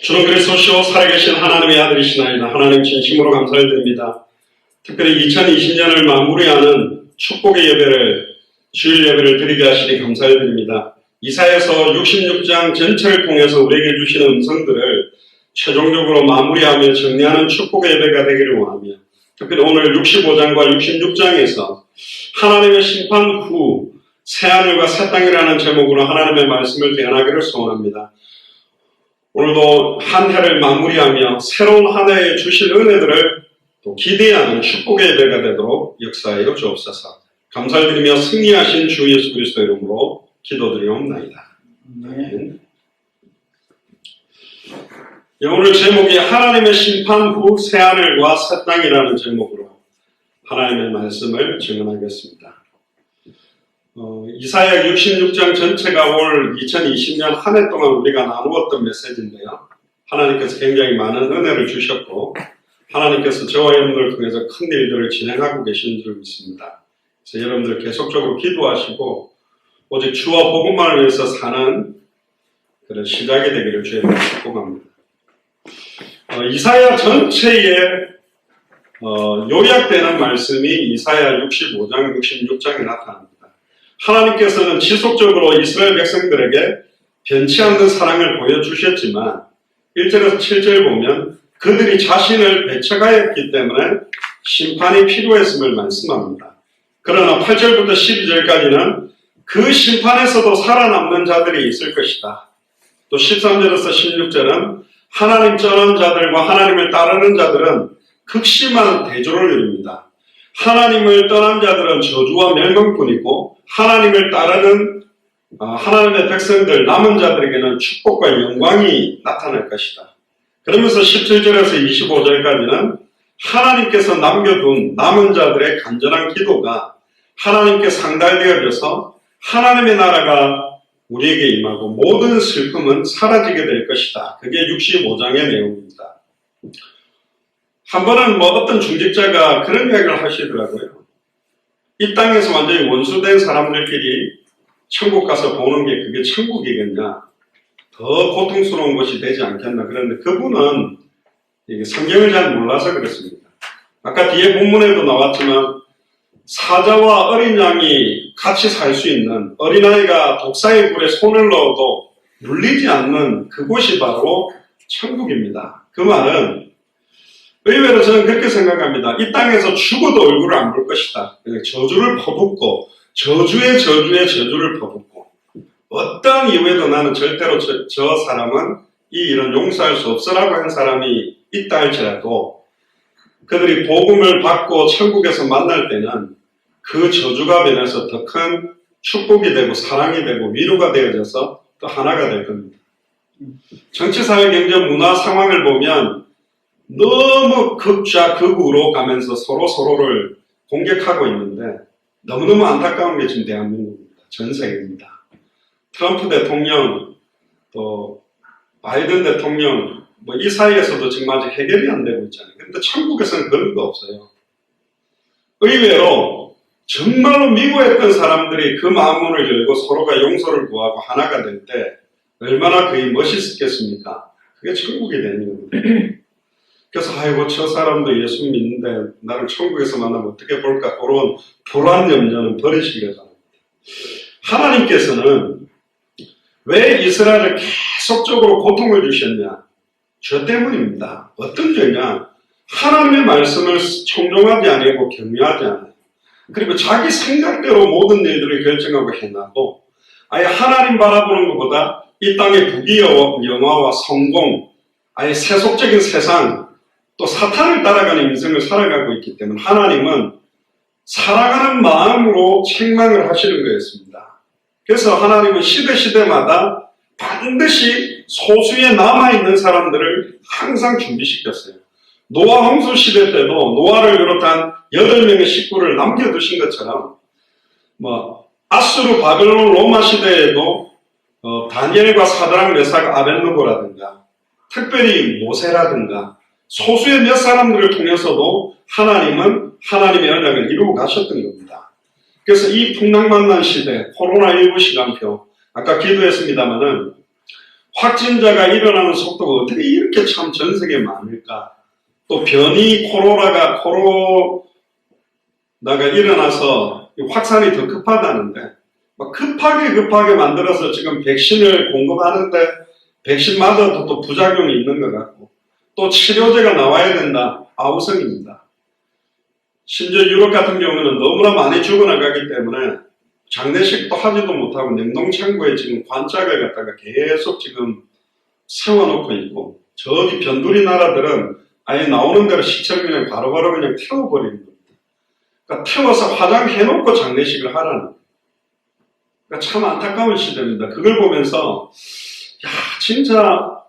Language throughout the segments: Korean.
주는 그리스도시요 살아계신 하나님의 아들이시나이다. 하나님 진심으로 감사를 드립니다. 특별히 2020년을 마무리하는 축복의 예배를, 주일 예배를 드리게 하시니 감사를 드립니다. 이사야서 66장 전체를 통해서 우리에게 주시는 음성들을 최종적으로 마무리하며 정리하는 축복의 예배가 되기를 원하며, 특별히 오늘 65장과 66장에서 하나님의 심판 후 새하늘과 새 땅이라는 제목으로 하나님의 말씀을 대언하기를 소원합니다. 오늘도 한 해를 마무리하며 새로운 한 해에 주실 은혜들을 또 기대하는 축복의 예배가 되도록 역사하여 주옵소서. 감사를 드리며 승리하신 주 예수 그리스도 이름으로 기도드리옵나이다. 아멘. 오늘 제목이 하나님의 심판 후 새하늘과 새 땅이라는 제목으로 하나님의 말씀을 증언하겠습니다. 이사야 66장 전체가 올 2020년 한 해 동안 우리가 나누었던 메시지인데요. 하나님께서 굉장히 많은 은혜를 주셨고 하나님께서 저와 여러분들을 통해서 큰 일들을 진행하고 계신 줄 믿습니다. 그래서 여러분들 계속적으로 기도하시고 오직 주와 복음만을 위해서 사는 그런 시작이 되기를 주님으로 축복합니다. 이사야 전체에 요약되는 말씀이 이사야 65장, 66장에 나타납니다. 하나님께서는 지속적으로 이스라엘 백성들에게 변치 않는 사랑을 보여주셨지만 1절에서 7절 보면 그들이 자신을 배척하였기 때문에 심판이 필요했음을 말씀합니다. 그러나 8절부터 12절까지는 그 심판에서도 살아남는 자들이 있을 것이다. 또 13절에서 16절은 하나님 떠난 자들과 하나님을 따르는 자들은 극심한 대조를 이룹니다. 하나님을 떠난 자들은 저주와 멸망뿐이고 하나님을 따르는 하나님의 백성들 남은 자들에게는 축복과 영광이 나타날 것이다. 그러면서 17절에서 25절까지는 하나님께서 남겨둔 남은 자들의 간절한 기도가 하나님께 상달되어져서 하나님의 나라가 우리에게 임하고 모든 슬픔은 사라지게 될 것이다. 그게 65장의 내용입니다. 한 번은 어떤 중직자가 그런 이야기를 하시더라고요. 이 땅에서 완전히 원수된 사람들끼리 천국 가서 보는 게 그게 천국이겠냐? 더 고통스러운 것이 되지 않겠나? 그런데 그분은 이게 성경을 잘 몰라서 그렇습니다. 아까 뒤에 본문에도 나왔지만 사자와 어린 양이 같이 살 수 있는 어린아이가 독사의 불에 손을 넣어도 물리지 않는 그곳이 바로 천국입니다. 그 말은 의외로 저는 그렇게 생각합니다. 이 땅에서 죽어도 얼굴을 안 볼 것이다. 저주를 퍼붓고 저주의 저주를 퍼붓고 어떤 이유에도 나는 절대로 저 사람은 이 일은 용서할 수 없으라고 한 사람이 있다 할지라도 그들이 복음을 받고 천국에서 만날 때는 그 저주가 변해서 더 큰 축복이 되고 사랑이 되고 위로가 되어져서 또 하나가 될 겁니다. 정치, 사회, 경제, 문화 상황을 보면 너무 극좌 극우로 가면서 서로를 공격하고 있는데 너무너무 안타까운 게 지금 대한민국입니다. 전 세계입니다. 트럼프 대통령 또 바이든 대통령 이 사이에서도 지금 아직 해결이 안 되고 있잖아요. 그런데 천국에서는 그런 거 없어요. 의외로 정말로 미워했던 사람들이 그 마음문을 열고 서로가 용서를 구하고 하나가 될 때 얼마나 그게 멋있겠습니까? 그게 천국이 되는 겁니다. 그래서 아이고 저 사람도 예수 믿는데 나를 천국에서 만나면 어떻게 볼까 그런 불안 염려는 버리시기를 바랍니다. 하나님께서는 왜 이스라엘을 계속적으로 고통을 주셨냐? 죄 때문입니다. 어떤 죄냐? 하나님의 말씀을 청종하지 아니하고 경외하지 않아요. 그리고 자기 생각대로 모든 일들을 결정하고 해놔도 아예 하나님 바라보는 것보다 이 땅의 부귀영화와 성공, 아예 세속적인 세상 또 사탄을 따라가는 인생을 살아가고 있기 때문에 하나님은 사랑하는 마음으로 책망을 하시는 거였습니다. 그래서 하나님은 시대마다 반드시 소수에 남아있는 사람들을 항상 준비시켰어요. 노아 홍수 시대 때도 노아를 비롯한 8명의 식구를 남겨두신 것처럼 아수르 바벨론 로마 시대에도 다니엘과 사드락 메삭 아벳느고라든가 특별히 모세라든가 소수의 몇 사람들을 통해서도 하나님은 하나님의 언약을 이루고 가셨던 겁니다. 그래서 이 풍랑만난 시대, 코로나19 시간표, 아까 기도했습니다마는 확진자가 일어나는 속도가 어떻게 이렇게 참 전 세계에 많을까? 또 변이 코로나가 일어나서 확산이 더 급하다는데 막 급하게 만들어서 지금 백신을 공급하는데 백신 맞아도 또 부작용이 있는 것 같고 또 치료제가 나와야 된다. 아우성입니다. 심지어 유럽 같은 경우는 너무나 많이 죽어나가기 때문에 장례식도 하지도 못하고 냉동창고에 지금 관짝을 갖다가 계속 지금 세워놓고 있고 저기 변두리 나라들은 아예 나오는 대로 시체를 그냥 바로바로 그냥 태워버리는 겁니다. 그러니까 태워서 화장해놓고 장례식을 하라는. 그러니까 참 안타까운 시대입니다. 그걸 보면서 야 진짜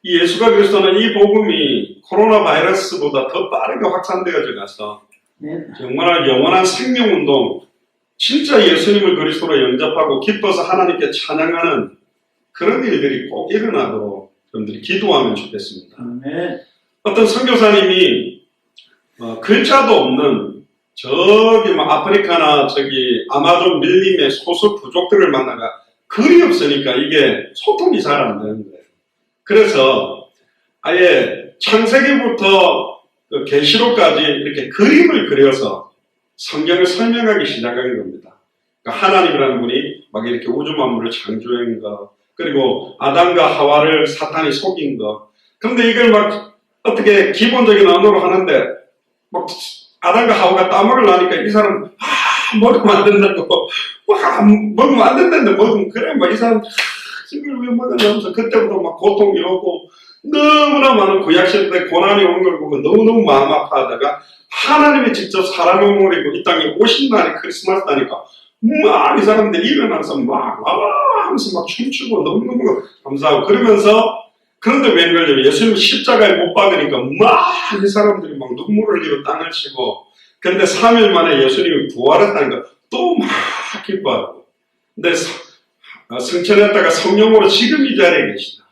이 예수가 그리스도는 이 복음이 코로나 바이러스보다 더 빠르게 확산되어져 가서 정말 영원한 생명운동 진짜 예수님을 그리스도로 영접하고 기뻐서 하나님께 찬양하는 그런 일들이 꼭 일어나도록 여러분들이 기도하면 좋겠습니다. 어떤 선교사님이 글자도 없는 저기 아프리카나 저기 아마존 밀림의 소수 부족들을 만나가 글이 없으니까 이게 소통이 잘 안 되는 거예요. 그래서 아예 창세기부터 계시록까지 이렇게 그림을 그려서 성경을 설명하기 시작한 겁니다. 그러니까 하나님이라는 분이 막 이렇게 우주 만물을 창조한 거, 그리고 아담과 하와를 사탄이 속인 거. 그런데 이걸 막 어떻게 기본적인 언어로 하는데 막 아담과 하와가 따먹을 나니까 이 사람 먹으면 안 된다고 먹으면 안 된다는데 먹으면 그래 막 이 사람 이걸 왜 먹었냐면서 그때부터 막 고통이 오고 너무나 많은 구약시대 고난이 온 걸 보고 너무너무 마음 아파하다가 하나님이 직접 사람을 모르고 이 땅에 오신 날이 크리스마스 나니까 막 이 사람들이 일어나서 막 하면서 막 춤추고 너무너무 감사하고 그러면서 그런데 웬걸요 예수님 십자가에 못 박으니까 막 이 사람들이 막 눈물을 흘리고 땅을 치고 근데 3일 만에 예수님이 부활했다니까 또 막 기뻐하고 근데 승천했다가 성령으로 지금 이 자리에 계시다.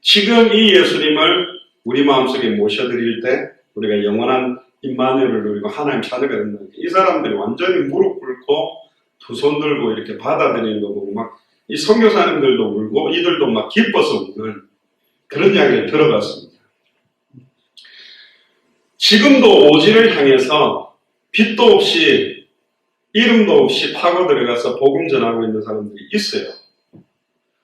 지금 이 예수님을 우리 마음속에 모셔드릴 때 우리가 영원한 임마누엘을 누리고 하나님 자녀가 된다. 이 사람들이 완전히 무릎 꿇고 두 손 들고 이렇게 받아들이는 거 보고 막 이 선교사님들도 울고 이들도 막 기뻐서 우는 그런 이야기를 들어봤습니다. 지금도 오지를 향해서 빛도 없이 이름도 없이 파고 들어가서 복음 전하고 있는 사람들이 있어요.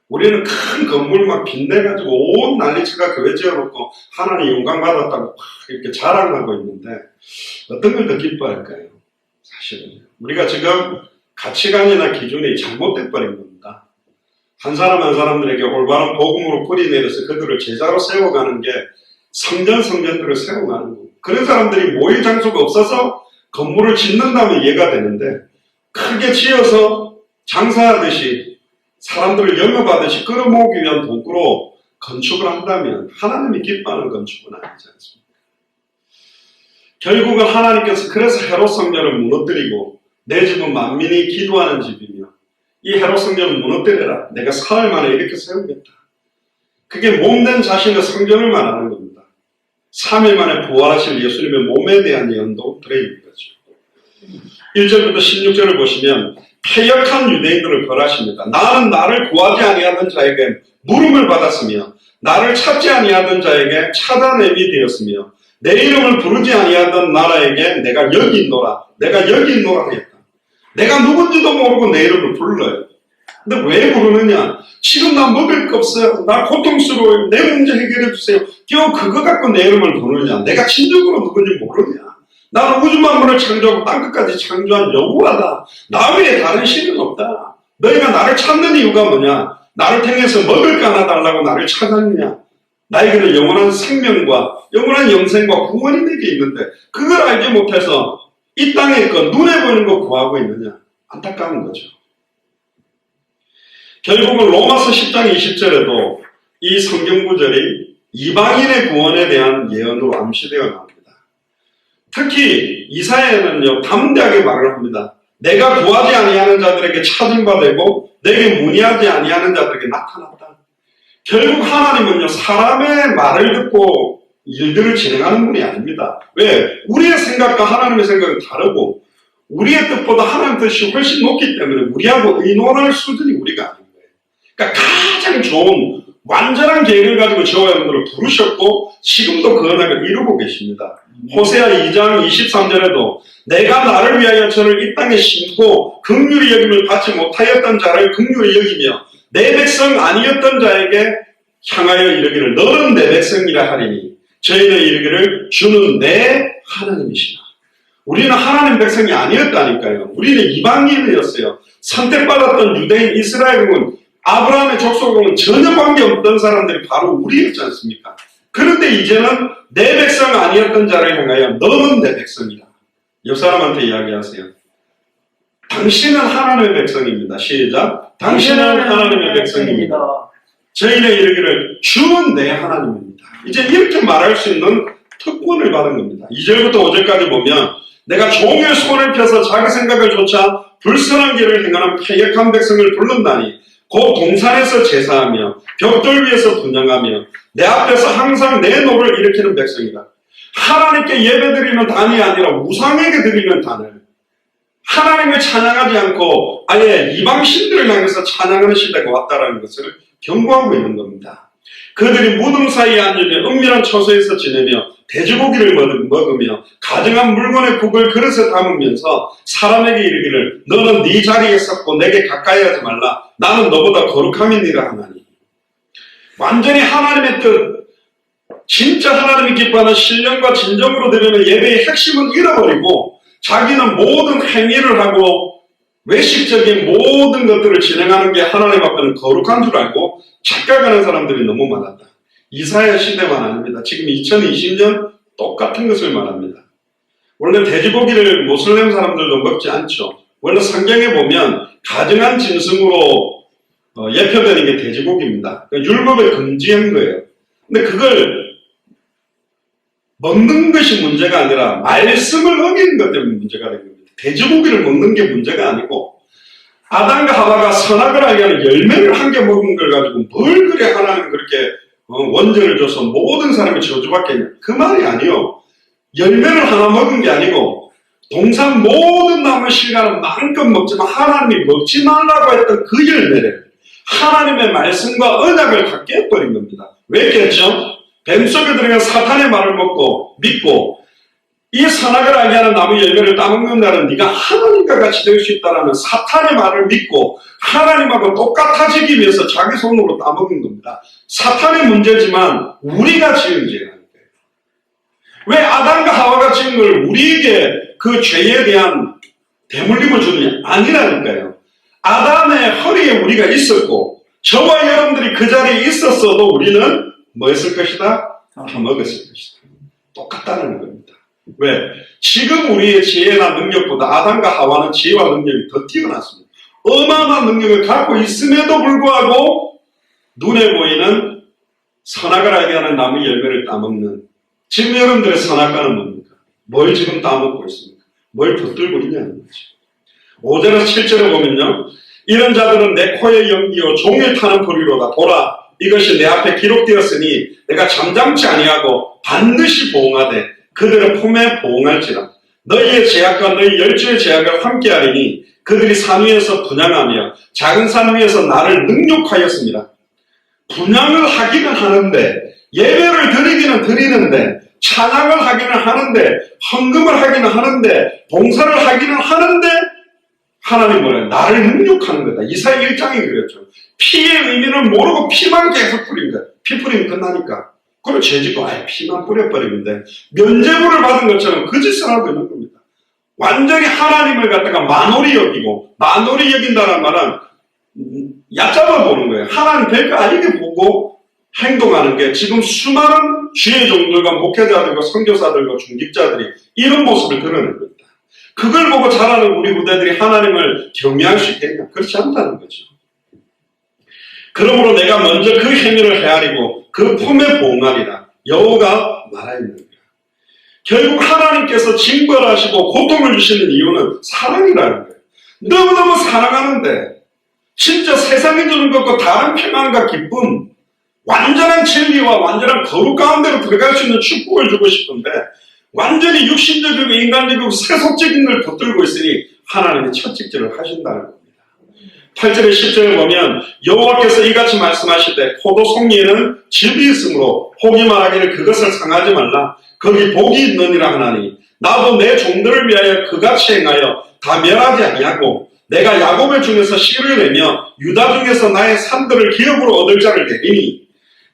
우리는 큰 건물 막 빚내가지고 온 난리치가 교회 지어놓고 하나님 영광 받았다고 이렇게 자랑하고 있는데 어떤 걸 더 기뻐할까요? 사실은 우리가 지금 가치관이나 기준이 잘못돼 버린 겁니다. 한 사람 한 사람들에게 올바른 복음으로 뿌리내려서 그들을 제자로 세워가는 게 성전들을 세워가는 거고 그런 사람들이 모일 장소가 없어서 건물을 짓는다면 이해가 되는데 크게 지어서 장사하듯이 사람들을 영업하듯이 끌어모으기 위한 도구로 건축을 한다면 하나님이 기뻐하는 건축은 아니지 않습니까? 결국은 하나님께서 그래서 헤롯 성전을 무너뜨리고 내 집은 만민이 기도하는 집이며 이 헤롯 성전을 무너뜨려라. 내가 사흘 만에 이렇게 세우겠다. 그게 몸된 자신의 성전을 말하는 겁니다. 3일 만에 부활하실 예수님의 몸에 대한 예언도 들어있는 거죠. 1절부터 16절을 보시면 패역한 유대인들을 벌하십니다. 나는 나를 구하지 아니하던 자에게 물음을 받았으며 나를 찾지 아니하던 자에게 찾아냄이 되었으며 내 이름을 부르지 아니하던 나라에게 내가 여기 있노라 하였다. 내가 누군지도 모르고 내 이름을 불러요. 근데 왜 부르느냐? 지금 나 먹을 거 없어요. 나 고통스러워요. 내 문제 해결해 주세요. 겨우 그거 갖고 내 이름을 부르냐? 내가 진정으로 누군지 모르냐? 나는 우주 만물을 창조하고 땅끝까지 창조한 여호와다. 나 외에 다른 신은 없다. 너희가 나를 찾는 이유가 뭐냐? 나를 통해서 먹을 거 하나 달라고 나를 찾았느냐? 나에게는 영원한 생명과 영원한 영생과 구원이 내게 있는데 그걸 알지 못해서 이 땅에 거 눈에 보이는 거 구하고 있느냐? 안타까운 거죠. 결국은 로마서 10장 20절에도 이 성경 구절이 이방인의 구원에 대한 예언으로 암시되어 나옵니다. 특히 이사야는요 담대하게 말을 합니다. 내가 구하지 아니하는 자들에게 찾은 바 되고 내게 문의하지 아니하는 자들에게 나타났다. 결국 하나님은요 사람의 말을 듣고 일들을 진행하는 분이 아닙니다. 왜? 우리의 생각과 하나님의 생각은 다르고 우리의 뜻보다 하나님의 뜻이 훨씬 높기 때문에 우리하고 의논할 수준이 우리가 아닌 거예요. 그러니까 가장 좋은 완전한 계획을 가지고 저와 여러분들을 부르셨고 지금도 그 언약을 이루고 계십니다. 호세아 2장 23절에도 내가 나를 위하여 저를 이 땅에 심고 긍휼히 여김을 받지 못하였던 자를 긍휼히 여기며 내 백성 아니었던 자에게 향하여 이르기를 너는 내 백성이라 하리니 저희는 이르기를 주는 내 하나님이시라. 우리는 하나님 백성이 아니었다니까요. 우리는 이방인이었어요. 선택받았던 유대인 이스라엘은 아브라함의 족속과는 전혀 관계없던 사람들이 바로 우리였지 않습니까? 그런데 이제는 내 백성 아니었던 자를 향하여 너는 내 백성이다. 옆 사람한테 이야기하세요. 당신은 하나님의 백성입니다. 시작. 당신은 하나님의 백성입니다. 저희는 이르기를 주는 내 하나님입니다. 이제 이렇게 말할 수 있는 특권을 받은 겁니다. 2절부터 5절까지 보면 내가 종의 손을 펴서 자기 생각을 좇아 불선한 길을 행하는 패역한 백성을 부른다니 곧 동산에서 제사하며 벽돌 위에서 분향하며 내 앞에서 항상 내 노를 일으키는 백성이다. 하나님께 예배드리는 단이 아니라 우상에게 드리는 단을 하나님을 찬양하지 않고 아예 이방신들을 향해서 찬양하는 시대가 왔다라는 것을 경고하고 있는 겁니다. 그들이 무덤 사이에 앉으며 은밀한 처소에서 지내며 돼지고기를 먹으며 가증한 물건의 국을 그릇에 담으면서 사람에게 이르기를 너는 네 자리에 섰고 내게 가까이 하지 말라. 나는 너보다 거룩함이니라 하나니. 완전히 하나님의 뜻, 진짜 하나님이 기뻐하는 신령과 진정으로 드리는 예배의 핵심은 잃어버리고 자기는 모든 행위를 하고 외식적인 모든 것들을 진행하는 게 하나님 앞에는 거룩한 줄 알고 착각하는 사람들이 너무 많았다. 이사야 시대만 아닙니다. 지금 2020년 똑같은 것을 말합니다. 원래 돼지고기를 모슬렘 사람들도 먹지 않죠. 원래 성경에 보면 가증한 짐승으로 예표되는 게 돼지고기입니다. 그러니까 율법에 금지한 거예요. 근데 그걸 먹는 것이 문제가 아니라 말씀을 어기는 것 때문에 문제가 된 겁니다. 돼지고기를 먹는 게 문제가 아니고 아담과 하와가 선악을 알게 하는 열매를 한 개 먹은 걸 가지고 뭘 그래 하나님 그렇게 원죄를 줘서 모든 사람이 저주받게 했냐. 그 말이 아니요. 열매를 하나 먹은 게 아니고 동산 모든 나무 실과는 마음껏 먹지만 하나님이 먹지 말라고 했던 그 열매를 하나님의 말씀과 언약을 다 깨버린 겁니다. 왜 깼죠? 뱀 속에 들어간 사탄의 말을 믿고 이 선악을 알게 하는 나무 열매를 따먹는다는 네가 하나님과 같이 될 수 있다는 사탄의 말을 믿고 하나님하고 똑같아지기 위해서 자기 손으로 따먹은 겁니다. 사탄의 문제지만 우리가 지은 죄라는 거예요. 왜 아담과 하와가 지은 걸 우리에게 그 죄에 대한 대물림을 주느냐? 아니라니까요. 아담의 허리에 우리가 있었고 저와 여러분들이 그 자리에 있었어도 우리는 뭐 했을 것이다? 다 먹었을 것이다. 똑같다는 겁니다. 왜? 지금 우리의 지혜나 능력보다 아담과 하와는 지혜와 능력이 더 뛰어났습니다. 어마어마한 능력을 갖고 있음에도 불구하고 눈에 보이는 선악을 알게 하는 나무 열매를 따먹는 지금 여러분들의 선악과는 뭡니까? 뭘 지금 따먹고 있습니까? 뭘 붙들고 있냐는 거죠. 5절에서 7절에 보면요. 이런 자들은 내 코에 연기요 종일 타는 불이로다. 보라 이것이 내 앞에 기록되었으니 내가 잠잠치 아니하고 반드시 보응하되 그들의 품에 보응할지라. 너희의 제약과 너희 열주의 제약을 함께하리니 그들이 산 위에서 분향하며 작은 산 위에서 나를 능욕하였습니다. 분향을 하기는 하는데 예배를 드리기는 드리는데 찬양을 하기는 하는데 헌금을 하기는 하는데 봉사를 하기는 하는데 하나님 뭐래요? 나를 능욕하는 거다. 이사야 1장이 그랬죠. 피의 의미를 모르고 피만 계속 뿌린 거예요. 피 뿌리면 끝나니까. 그걸 죄짓고 아예 피만 뿌려버리면 돼. 면죄부를 받은 것처럼 그 짓을 하고 있는 겁니다. 완전히 하나님을 갖다가 만홀히 여기고 만홀히 여긴다는 말은 얕잡아 보는 거예요. 하나님 별거 아니게 보고 행동하는 게 지금 수많은 주의 종들과 목회자들과 선교사들과 중직자들이 이런 모습을 드러내는 겁니다. 그걸 보고 자라는 우리 후대들이 하나님을 경외할 수 있겠냐? 그렇지 않다는 거죠. 그러므로 내가 먼저 그 행위를 헤아리고 그 품에 보응하리라. 여호와가 말하였느니라. 결국 하나님께서 징벌하시고 고통을 주시는 이유는 사랑이라는 거예요. 너무너무 사랑하는데 진짜 세상이 주는 것과 다른 평안과 기쁨, 완전한 진리와 완전한 거룩 가운데로 들어갈 수 있는 축복을 주고 싶은데 완전히 육신적이고 인간적이고 세속적인 걸 붙들고 있으니 하나님이 첫 직절을 하신다는 겁니다. 8절에 10절에 보면 여호와께서 이같이 말씀하시되 포도 송이에는 즙이 있으므로 혹이 말하기를 그것을 상하지 말라. 거기 복이 있느니라 하나니 나도 내 종들을 위하여 그같이 행하여 다 멸하지 아니하고 내가 야곱의 중에서 씨를 내며 유다 중에서 나의 산들을 기업으로 얻을 자를 내리니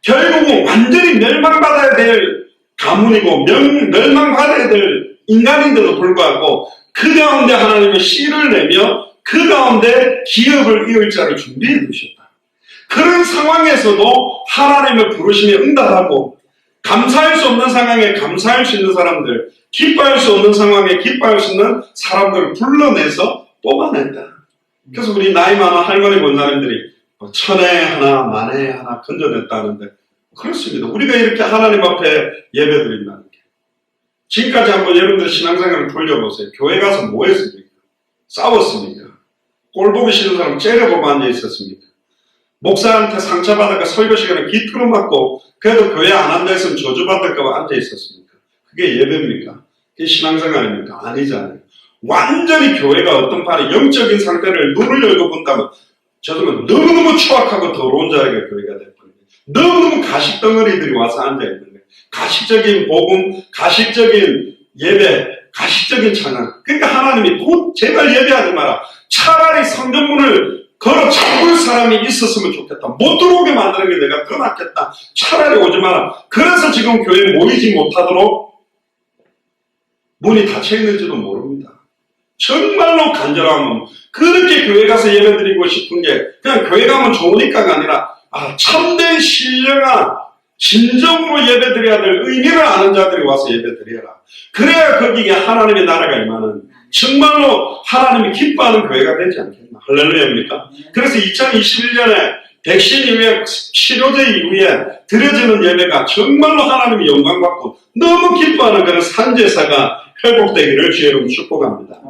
결국은 완전히 멸망받아야 될 가문이고 멸망받아야 될 인간인데도 불구하고 그 가운데 하나님의 씨를 내며 그 가운데 기업을 이을 자를 준비해 두셨다. 그런 상황에서도 하나님의 부르심에 응답하고 감사할 수 없는 상황에 감사할 수 있는 사람들, 기뻐할 수 없는 상황에 기뻐할 수 있는 사람들을 불러내서 뽑아낸다. 그래서 우리 나이 많은 할머니 권사님들이 천에 하나 만에 하나 건져냈다는데 그렇습니다. 우리가 이렇게 하나님 앞에 예배드린다는 게 지금까지 한번 여러분들 신앙생활을 돌려보세요. 교회 가서 뭐 했습니까? 싸웠습니까? 꼴 보기 싫은 사람 째려보고 앉아 있었습니까? 목사한테 상처받아가 설교 시간에 기트로 맞고 그래도 교회 안 앉아있으면 저주받을까봐 앉아 있었습니까? 그게 예배입니까? 그게 신앙생활입니까? 아니잖아요. 완전히 교회가 어떤 판에 영적인 상태를 눈을 열고 본다면 저들은 너무너무 추악하고 더러운 자리가 교회가 될 거예요. 너무너무 가식덩어리들이 와서 앉아있는 거예요. 가식적인 복음, 가식적인 예배, 가식적인 찬양. 그러니까 하나님이 곧 제발 예배하지 마라. 차라리 성전문을 걸어 잠글 사람이 있었으면 좋겠다. 못 들어오게 만드는 게 내가 더 낫겠다. 차라리 오지 마라. 그래서 지금 교회에 모이지 못하도록 문이 닫혀 있는지도 모릅니다. 정말로 간절하면 그렇게 교회 가서 예배드리고 싶은 게 그냥 교회 가면 좋으니까가 아니라 참된 신령한 진정으로 예배드려야 될 의미를 아는 자들이 와서 예배드려라. 그래야 거기에 하나님의 나라가 임하는 정말로 하나님이 기뻐하는 교회가 되지 않겠나. 할렐루야입니까? 그래서 2021년에 백신 이후에 치료제 이후에 드려지는 예배가 정말로 하나님이 영광받고 너무 기뻐하는 그런 산제사가 회복되기를 주의 이름으로 축복합니다.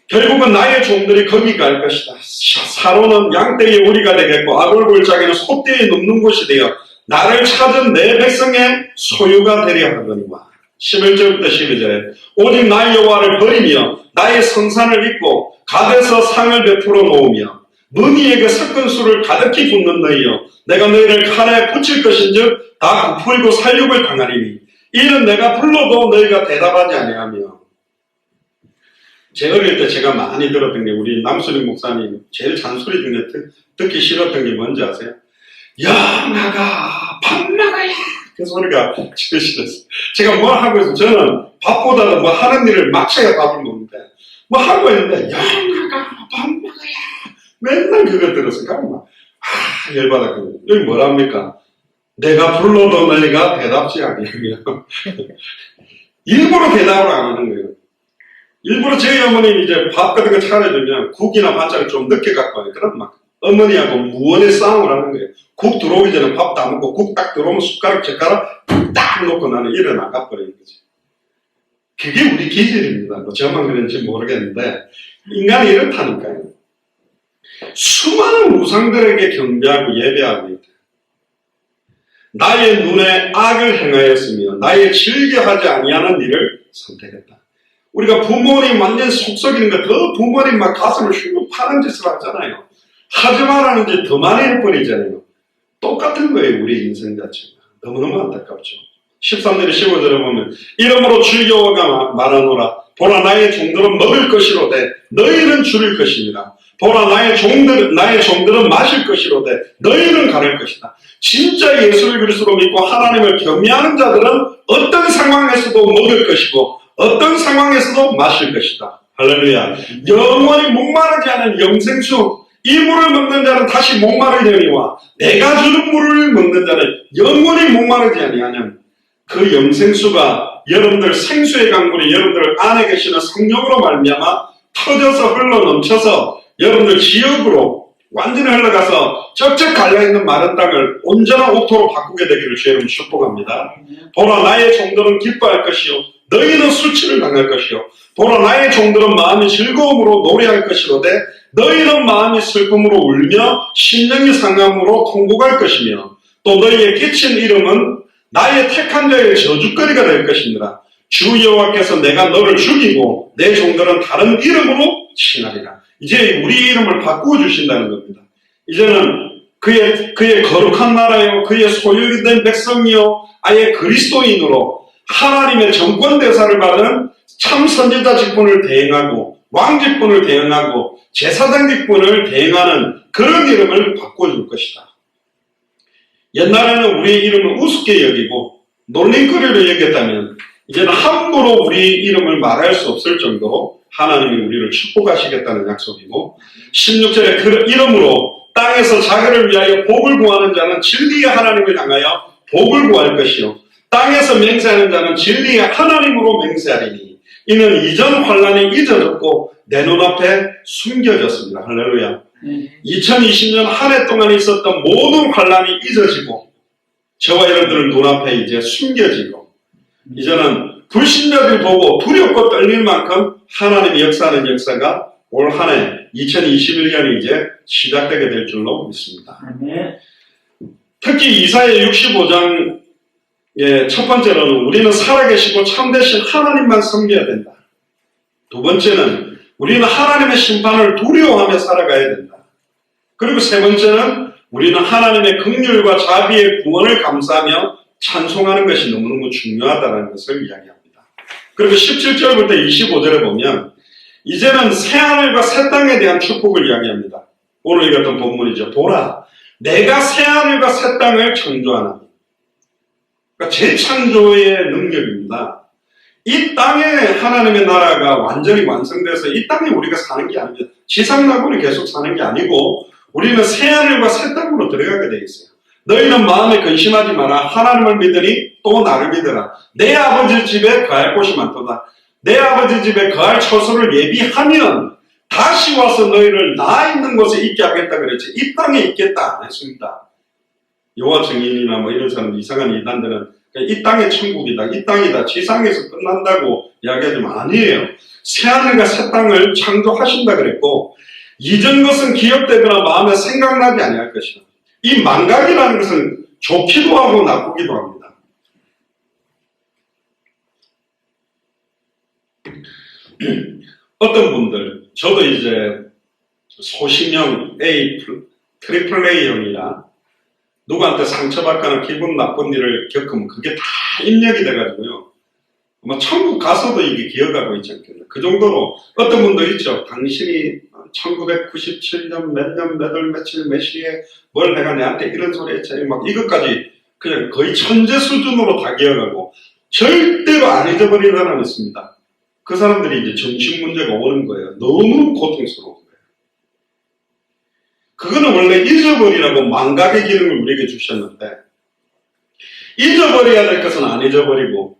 결국은 나의 종들이 거기 갈 것이다. 사로는 양떼의 우리가 되겠고 아골골짜기는 소떼의 눕는 곳이 되어 나를 찾은 내 백성의 소유가 되려 하거니와. 11절부터 12절에 오직 나의 여호와를 버리며 나의 성산을 잊고 갓에서 상을 베풀어 놓으며 머니에게 섞은 술을 가득히 붓는 너희여 내가 너희를 칼에 붙일 것인즉 다 부풀고 살육을 당하리니 이는 내가 불러도 너희가 대답하지 아니하며. 제 어릴 때 제가 많이 들었던 게 우리 남수림 목사님 제일 잔소리 중에 듣기 싫었던 게 뭔지 아세요? 영아가 밥 먹어야 그 소리가 제일 싫었어요. 제가 뭘 하고 있어요? 저는 밥보다는 뭐 하는 일을 마쳐야 밥을 먹는데 뭐 하고 있는데 영아가 밥 먹어야 맨날 그거 들었어요. 그러면 열받았거든요. 여기 뭐랍니까? 내가 불러도 너희가 대답지 아니하며 일부러 대답을 안 하는 거예요. 일부러 저희 어머님이 이제 밥 같은 거 차려주면 국이나 반찬을 좀 늦게 갖고 와요. 그럼 막 어머니하고 무언의 싸움을 하는 거예요. 국 들어오기 전에 밥 다 먹고 국 딱 들어오면 숟가락 젓가락 딱 놓고 나는 일어나가 버리는 거지. 그게 우리 기질입니다. 뭐 저만 그런지 모르겠는데 인간이 이렇다니까요. 수많은 우상들에게 경배하고 예배하고 있다. 나의 눈에 악을 행하였으며 나의 즐겨하지 아니하는 일을 선택했다. 우리가 부모님 완전 속썩이는 거 더 부모님 막 가슴을 휘고 파는 짓을 하잖아요. 하지 말라는 짓 더 많이 해버리잖아요. 똑같은 거예요. 우리 인생 자체가. 너무너무 안타깝죠. 13절에 15절에 보면 이러므로 즐겨워가 말하노라. 보라 나의 종들은 먹을 것이로되 너희는 줄일 것이니라. 보라 나의 종들은 마실 것이로되 너희는 가릴 것이다. 진짜 예수를 그리스도로 믿고 하나님을 경외하는 자들은 어떤 상황에서도 먹을 것이고 어떤 상황에서도 마실 것이다. 할렐루야. 영원히 목마르지 않은 영생수 이 물을 먹는 자는 다시 목마르려니와 내가 주는 물을 먹는 자는 영원히 목마르지 아니하는 그 영생수가 여러분들 생수의 강물이 여러분들 안에 계시는 성령으로 말미암아 터져서 흘러 넘쳐서 여러분들 지역으로 완전히 흘러가서 쩍쩍 갈려있는 마른 땅을 온전한 옥토로 바꾸게 되기를 주의 이름으로 축복합니다. 보라 나의 종들은 기뻐할 것이요 너희는 수치를 당할 것이요 보라 나의 종들은 마음이 즐거움으로 노래할 것이로되 너희는 마음이 슬픔으로 울며 심령이 상함으로 통곡할 것이며 또 너희의 끼친 이름은 나의 택한 자의 저주거리가 될 것이니라. 주 여호와께서 내가 너를 죽이고 내 종들은 다른 이름으로 칭하리라. 이제 우리 이름을 바꾸어 주신다는 겁니다. 이제는 그의 거룩한 나라요, 그의 소유이 된 백성이요, 아예 그리스도인으로 하나님의 정권 대사를 받은 참 선지자 직분을 대행하고 왕직분을 대행하고 제사장 직분을 대행하는 그런 이름을 바꿔줄 것이다. 옛날에는 우리의 이름을 우습게 여기고 놀림거리로 여겼다면 이제는 함부로 우리 이름을 말할 수 없을 정도로 하나님이 우리를 축복하시겠다는 약속이고 16절에 그 이름으로 땅에서 자기를 위하여 복을 구하는 자는 진리의 하나님을 향하여 복을 구할 것이요 땅에서 맹세하는 자는 진리의 하나님으로 맹세하리니 이는 이전 환란이 잊어졌고 내 눈앞에 숨겨졌습니다. 할렐루야. 2020년 한 해 동안 있었던 모든 환란이 잊어지고 저와 여러분들 눈앞에 이제 숨겨지고 이제는 불신자들이 보고 두렵고 떨릴 만큼 하나님의 역사하는 역사가 올 한 해 2021년이 이제 시작되게 될 줄로 믿습니다. 특히 이사야 65장의 첫 번째로는 우리는 살아계시고 참되신 하나님만 섬겨야 된다. 두 번째는 우리는 하나님의 심판을 두려워하며 살아가야 된다. 그리고 세 번째는 우리는 하나님의 긍휼과 자비의 구원을 감사하며 찬송하는 것이 너무너무 중요하다는 것을 이야기합니다. 그리고 17절부터 25절에 보면 이제는 새하늘과 새 땅에 대한 축복을 이야기합니다. 오늘 읽었던 본문이죠. 보라, 내가 새하늘과 새 땅을 창조하나니. 그러니까 재창조의 능력입니다. 이 땅에 하나님의 나라가 완전히 완성돼서 이 땅에 우리가 사는 게 아닙니다. 지상나고는 계속 사는 게 아니고 우리는 새하늘과 새 땅으로 들어가게 되어 있어요. 너희는 마음에 근심하지 마라. 하나님을 믿으니 또 나를 믿으라. 내 아버지 집에 거할 곳이 많도다. 내 아버지 집에 거할 처소를 예비하면 다시 와서 너희를 나 있는 곳에 있게 하겠다 그랬지. 이 땅에 있겠다 안 했습니다. 여호와 증인이나 뭐 이런 사람 이상한 이단들은 이 땅의 천국이다, 이 땅이다, 지상에서 끝난다고 이야기하지만 아니에요. 새하늘과 새 땅을 창조하신다 그랬고 이전 것은 기억되거나 마음에 생각나지 아니할 것이다. 이 망각이라는 것은 좋기도 하고 나쁘기도 합니다. 어떤 분들, 저도 이제 소심형 A, 트리플 A형이라 누구한테 상처받거나 기분 나쁜 일을 겪으면 그게 다 입력이 돼가지고요. 뭐 천국 가서도 이게 기억하고 있지 않겠나. 그 정도로 어떤 분도 있죠. 당신이 1997년 몇 년 몇 월 며칠 몇 시에 뭘 내가 내한테 이런 소리 했지. 막 이것까지 그냥 거의 천재 수준으로 다 기억하고 절대로 안 잊어버리는 사람이 있습니다. 그 사람들이 이제 정신 문제가 오는 거예요. 너무 고통스러운 거예요. 그거는 원래 잊어버리라고 망각의 기능을 우리에게 주셨는데 잊어버려야 될 것은 안 잊어버리고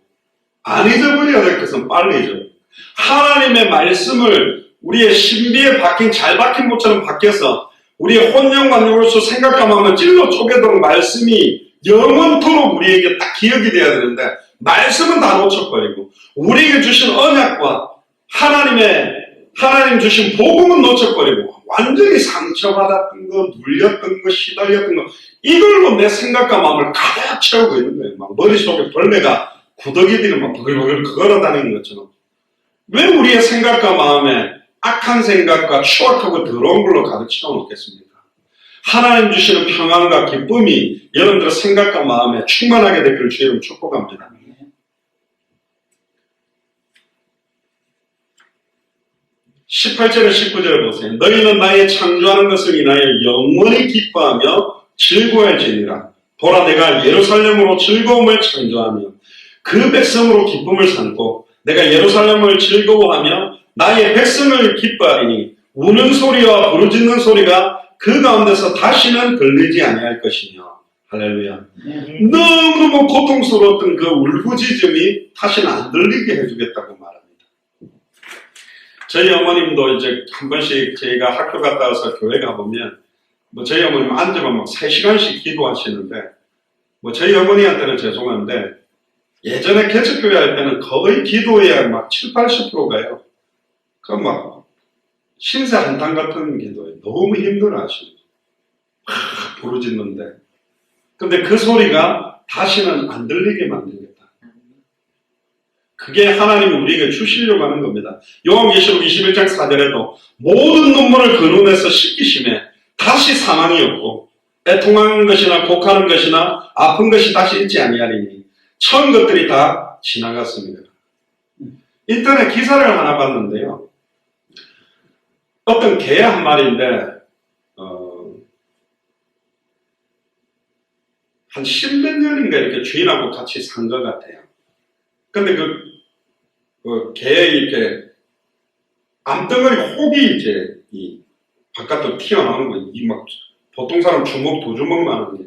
안 잊어버려야 될 것은 빨리 잊어버리고 하나님의 말씀을 우리의 신비에 박힌 잘 박힌 못처럼 박혀서 우리의 혼영관념으로서 생각하면 찔러 쪼개도록 말씀이 영원토록 우리에게 딱 기억이 돼야 되는데 말씀은 다 놓쳐버리고 우리에게 주신 언약과 하나님 주신 복음은 놓쳐버리고 완전히 상처받았던 거, 눌렸던 거, 시달렸던 거 이걸로 내 생각과 마음을 가득 채우고 있는 거예요. 막 머릿속에 벌레가 구더기들이 막 버글버글 걸어다니는 것처럼 왜 우리의 생각과 마음에 악한 생각과 추악하고 더러운 걸로 가득 채워놓겠습니까? 하나님 주시는 평안과 기쁨이 여러분들의 생각과 마음에 충만하게 되기를 주의 이름 축복합니다. 18절에 19절을 보세요. 너희는 나의 창조하는 것을 인하여 영원히 기뻐하며 즐거워할지니라. 보라, 내가 예루살렘으로 즐거움을 창조하며 그 백성으로 기쁨을 삼고 내가 예루살렘을 즐거워하며 나의 백성을 기뻐하리니 우는 소리와 부르짖는 소리가 그 가운데서 다시는 들리지 아니할 것이며. 할렐루야. 너무너무 고통스러웠던 그 울부짖음이 다시는 안 들리게 해주겠다고 말합니다. 저희 어머님도 이제 한 번씩 저희가 학교 갔다 와서 교회 가보면 뭐 저희 어머님 앉으면 막 3시간씩 기도하시는데 뭐 저희 어머니한테는 죄송한데 예전에 개척교회 할 때는 거의 기도에 막 70~80%가요. 그 막 신세 한탄 같은 기도에 너무 힘들어 하시는 부르짖는데 근데 그 소리가 다시는 안 들리게 만들겠다. 그게 하나님이 우리에게 주시려고 하는 겁니다. 요한계시록 21장 4절에도 모든 눈물을 그 눈에서 씻기심에 다시 사망이 없고 애통하는 것이나 곡하는 것이나 아픈 것이 다시 있지 아니하리니 처음 것들이 다 지나갔습니다. 인터넷 기사를 하나 봤는데요. 어떤 개 한 마리인데 한 10몇 년인가 이렇게 주인하고 같이 산 것 같아요. 근데 그 개의 이렇게 암덩어리 혹이 이제 이 바깥으로 튀어나오는 거예요. 이 막 보통 사람 주먹 두 주먹만 하는 게.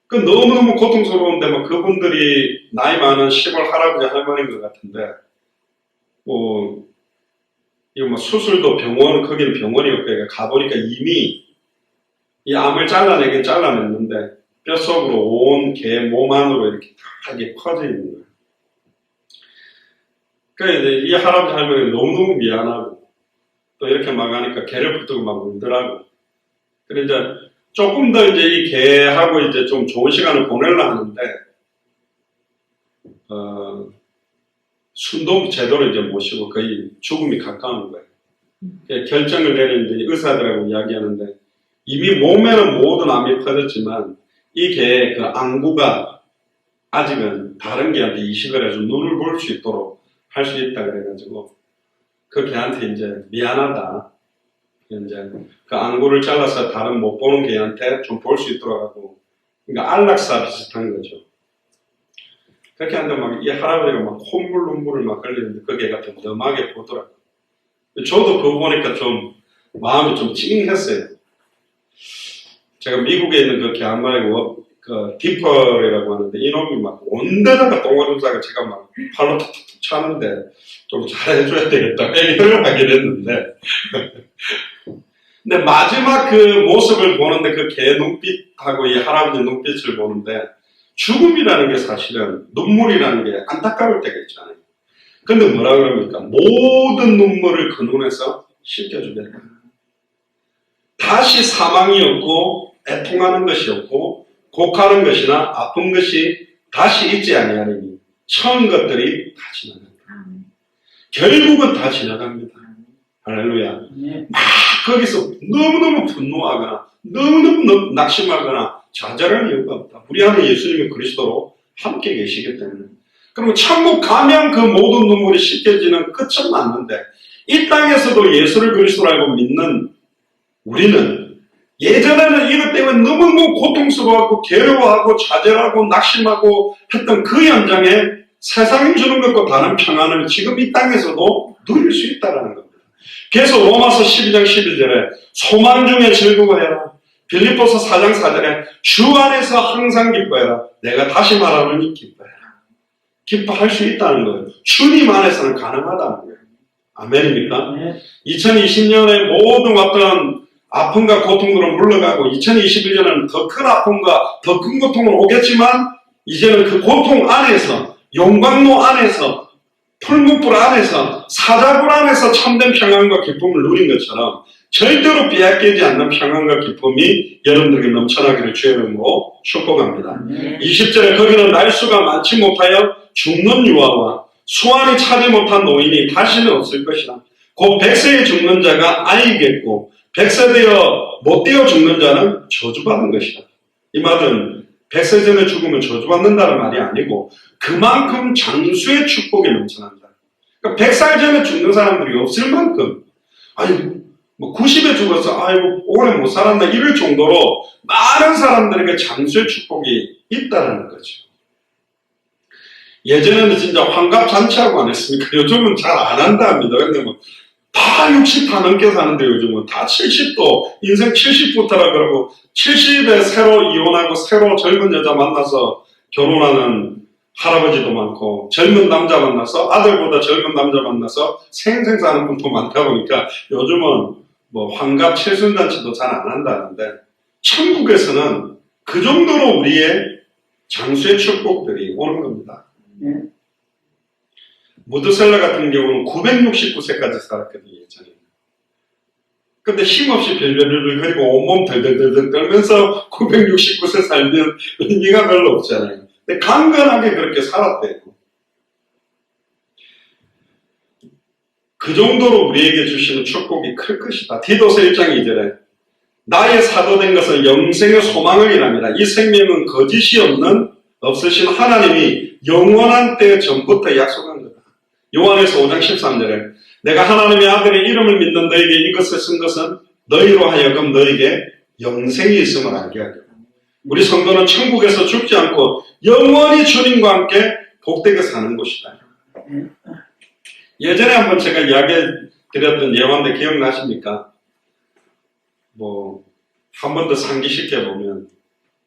그 너무너무 고통스러운데 막 그분들이 나이 많은 시골 할아버지 할머니인 것 같은데 이거 뭐 수술도 거기는 병원이 없고 가보니까 이미 이 암을 잘라내긴 잘라냈는데 뼛속으로 온 개 몸 안으로 이렇게 다 이게 퍼져 있는 거예요. 그러니까 이제 이 할아버지 할머니 너무너무 미안하고 또 이렇게 막 하니까 개를 붙들고 막 울더라고. 그래 이제 조금 더 이제 이 개하고 이제 좀 좋은 시간을 보내려 하는데 순도 제대로 이제 모시고 거의 죽음이 가까운 거예요. 결정을 내리는데 의사들하고 이야기하는데 이미 몸에는 모든 암이 퍼졌지만 이 개의 그 안구가 아직은 다른 개한테 이식을 해서 눈을 볼 수 있도록 할 수 있다 그래가지고 그 개한테 이제 미안하다. 이제 그 안구를 잘라서 다른 못 보는 개한테 좀 볼 수 있도록 하고 그러니까 안락사 비슷한 거죠. 그렇게 하는데 막 이 할아버지가 막 콧물 눈물을 막 흘리는데 그 개가 좀 덤하게 보더라고요. 저도 그거 보니까 좀 마음이 좀 찡했어요. 제가 미국에 있는 그 개 한 마리고 그 디퍼라고 하는데 이놈이 막 온데다가 똥오줌 싸고 제가 막 팔로 툭툭툭 차는데 좀 잘해줘야 되겠다 이런 하게 됐는데 근데 마지막 그 모습을 보는데 그 개 눈빛하고 이 할아버지 눈빛을 보는데 죽음이라는 게 사실은 눈물이라는 게 안타까울 때가 있잖아요. 근데 뭐라 그럽니까? 모든 눈물을 그 눈에서 씻겨주겠다. 다시 사망이 없고 애통하는 것이 없고 곡하는 것이나 아픈 것이 다시 있지 아니하리니 처음 것들이 다 지나간다. 결국은 다 지나갑니다. 할렐루야. 막 거기서 너무너무 분노하거나 너무너무 낙심하거나 좌절할 이유가 없다. 우리 안에 예수님이 그리스도로 함께 계시기 때문에. 그러면 천국 가면 그 모든 눈물이 씻겨지는 끝은 맞는데 이 땅에서도 예수를 그리스도로 알고 믿는 우리는 예전에는 이것 때문에 너무너무 고통스러워하고 괴로워하고 좌절하고 낙심하고 했던 그 현장에 세상이 주는 것과 다른 평안을 지금 이 땅에서도 누릴 수 있다는 겁니다. 그래서 로마서 12장 11절에 소망 중에 즐거워해라. 빌립보서 4장 4절에 주 안에서 항상 기뻐해라. 내가 다시 말하노니 기뻐해라. 기뻐할 수 있다는 거예요. 주님 안에서는 가능하다는 거예요. 아멘입니까? 네. 2020년에 모든 어떤 아픔과 고통으로 물러가고 2021년에는 더 큰 아픔과 더 큰 고통은 오겠지만 이제는 그 고통 안에서 용광로 안에서 풀무불 안에서 사자굴 안에서 참된 평안과 기쁨을 누린 것처럼 절대로 빼앗기지 않는 평안과 기쁨이 여러분들에게 넘쳐나기를 주의 이름으로 축복합니다. 20절에 거기는 날수가 많지 못하여 죽는 유아와 수완이 차지 못한 노인이 다시는 없을 것이라. 곧 100세에 죽는 자가 아이겠고 100세 되어 못 되어 죽는 자는 저주받은 것이다. 이 말은 100세 전에 죽으면 저주받는다는 말이 아니고 그만큼 장수의 축복이 넘쳐난다. 그러니까 100살 전에 죽는 사람들이 없을 만큼 아니 뭐 90에 죽어서 아이고 오래 못 살았나 이럴 정도로 많은 사람들에게 장수의 축복이 있다는 거죠. 예전에는 진짜 환갑잔치하고 안 했으니까 요즘은 잘 안 한다 합니다. 근데 뭐 다 60 다 넘게 사는데 요즘은 다 70도 인생 70부터라 그러고 70에 새로 이혼하고 새로 젊은 여자 만나서 결혼하는 할아버지도 많고 젊은 남자 만나서 아들보다 젊은 남자 만나서 생생 사는 분도 많다 보니까 요즘은 뭐 환갑 칠순잔치도 잘 안 한다는데 천국에서는 그 정도로 우리의 장수의 축복들이 오는 겁니다. 무드셀라 같은 경우는 969세까지 살았거든요, 예전에. 근데 힘없이 별별을 그리고 온몸 덜덜덜 떨면서 969세 살면 의미가 별로 없잖아요. 근데 강건하게 그렇게 살았대요. 그 정도로 우리에게 주시는 축복이 클 것이다. 디도서 1장 2절에 나의 사도된 것은 영생의 소망을 일합니다. 이 생명은 거짓이 없으신 하나님이 영원한 때 전부터 약속한 거다. 요한에서 5장 13절에 내가 하나님의 아들의 이름을 믿는 너에게 이것을 쓴 것은 너희로 하여금 너에게 영생이 있음을 알게 하려. 우리 성도는 천국에서 죽지 않고 영원히 주님과 함께 복되게 사는 곳이다. 예전에 한번 제가 이야기 드렸던 예화인데 기억나십니까? 한 번 더 상기시켜보면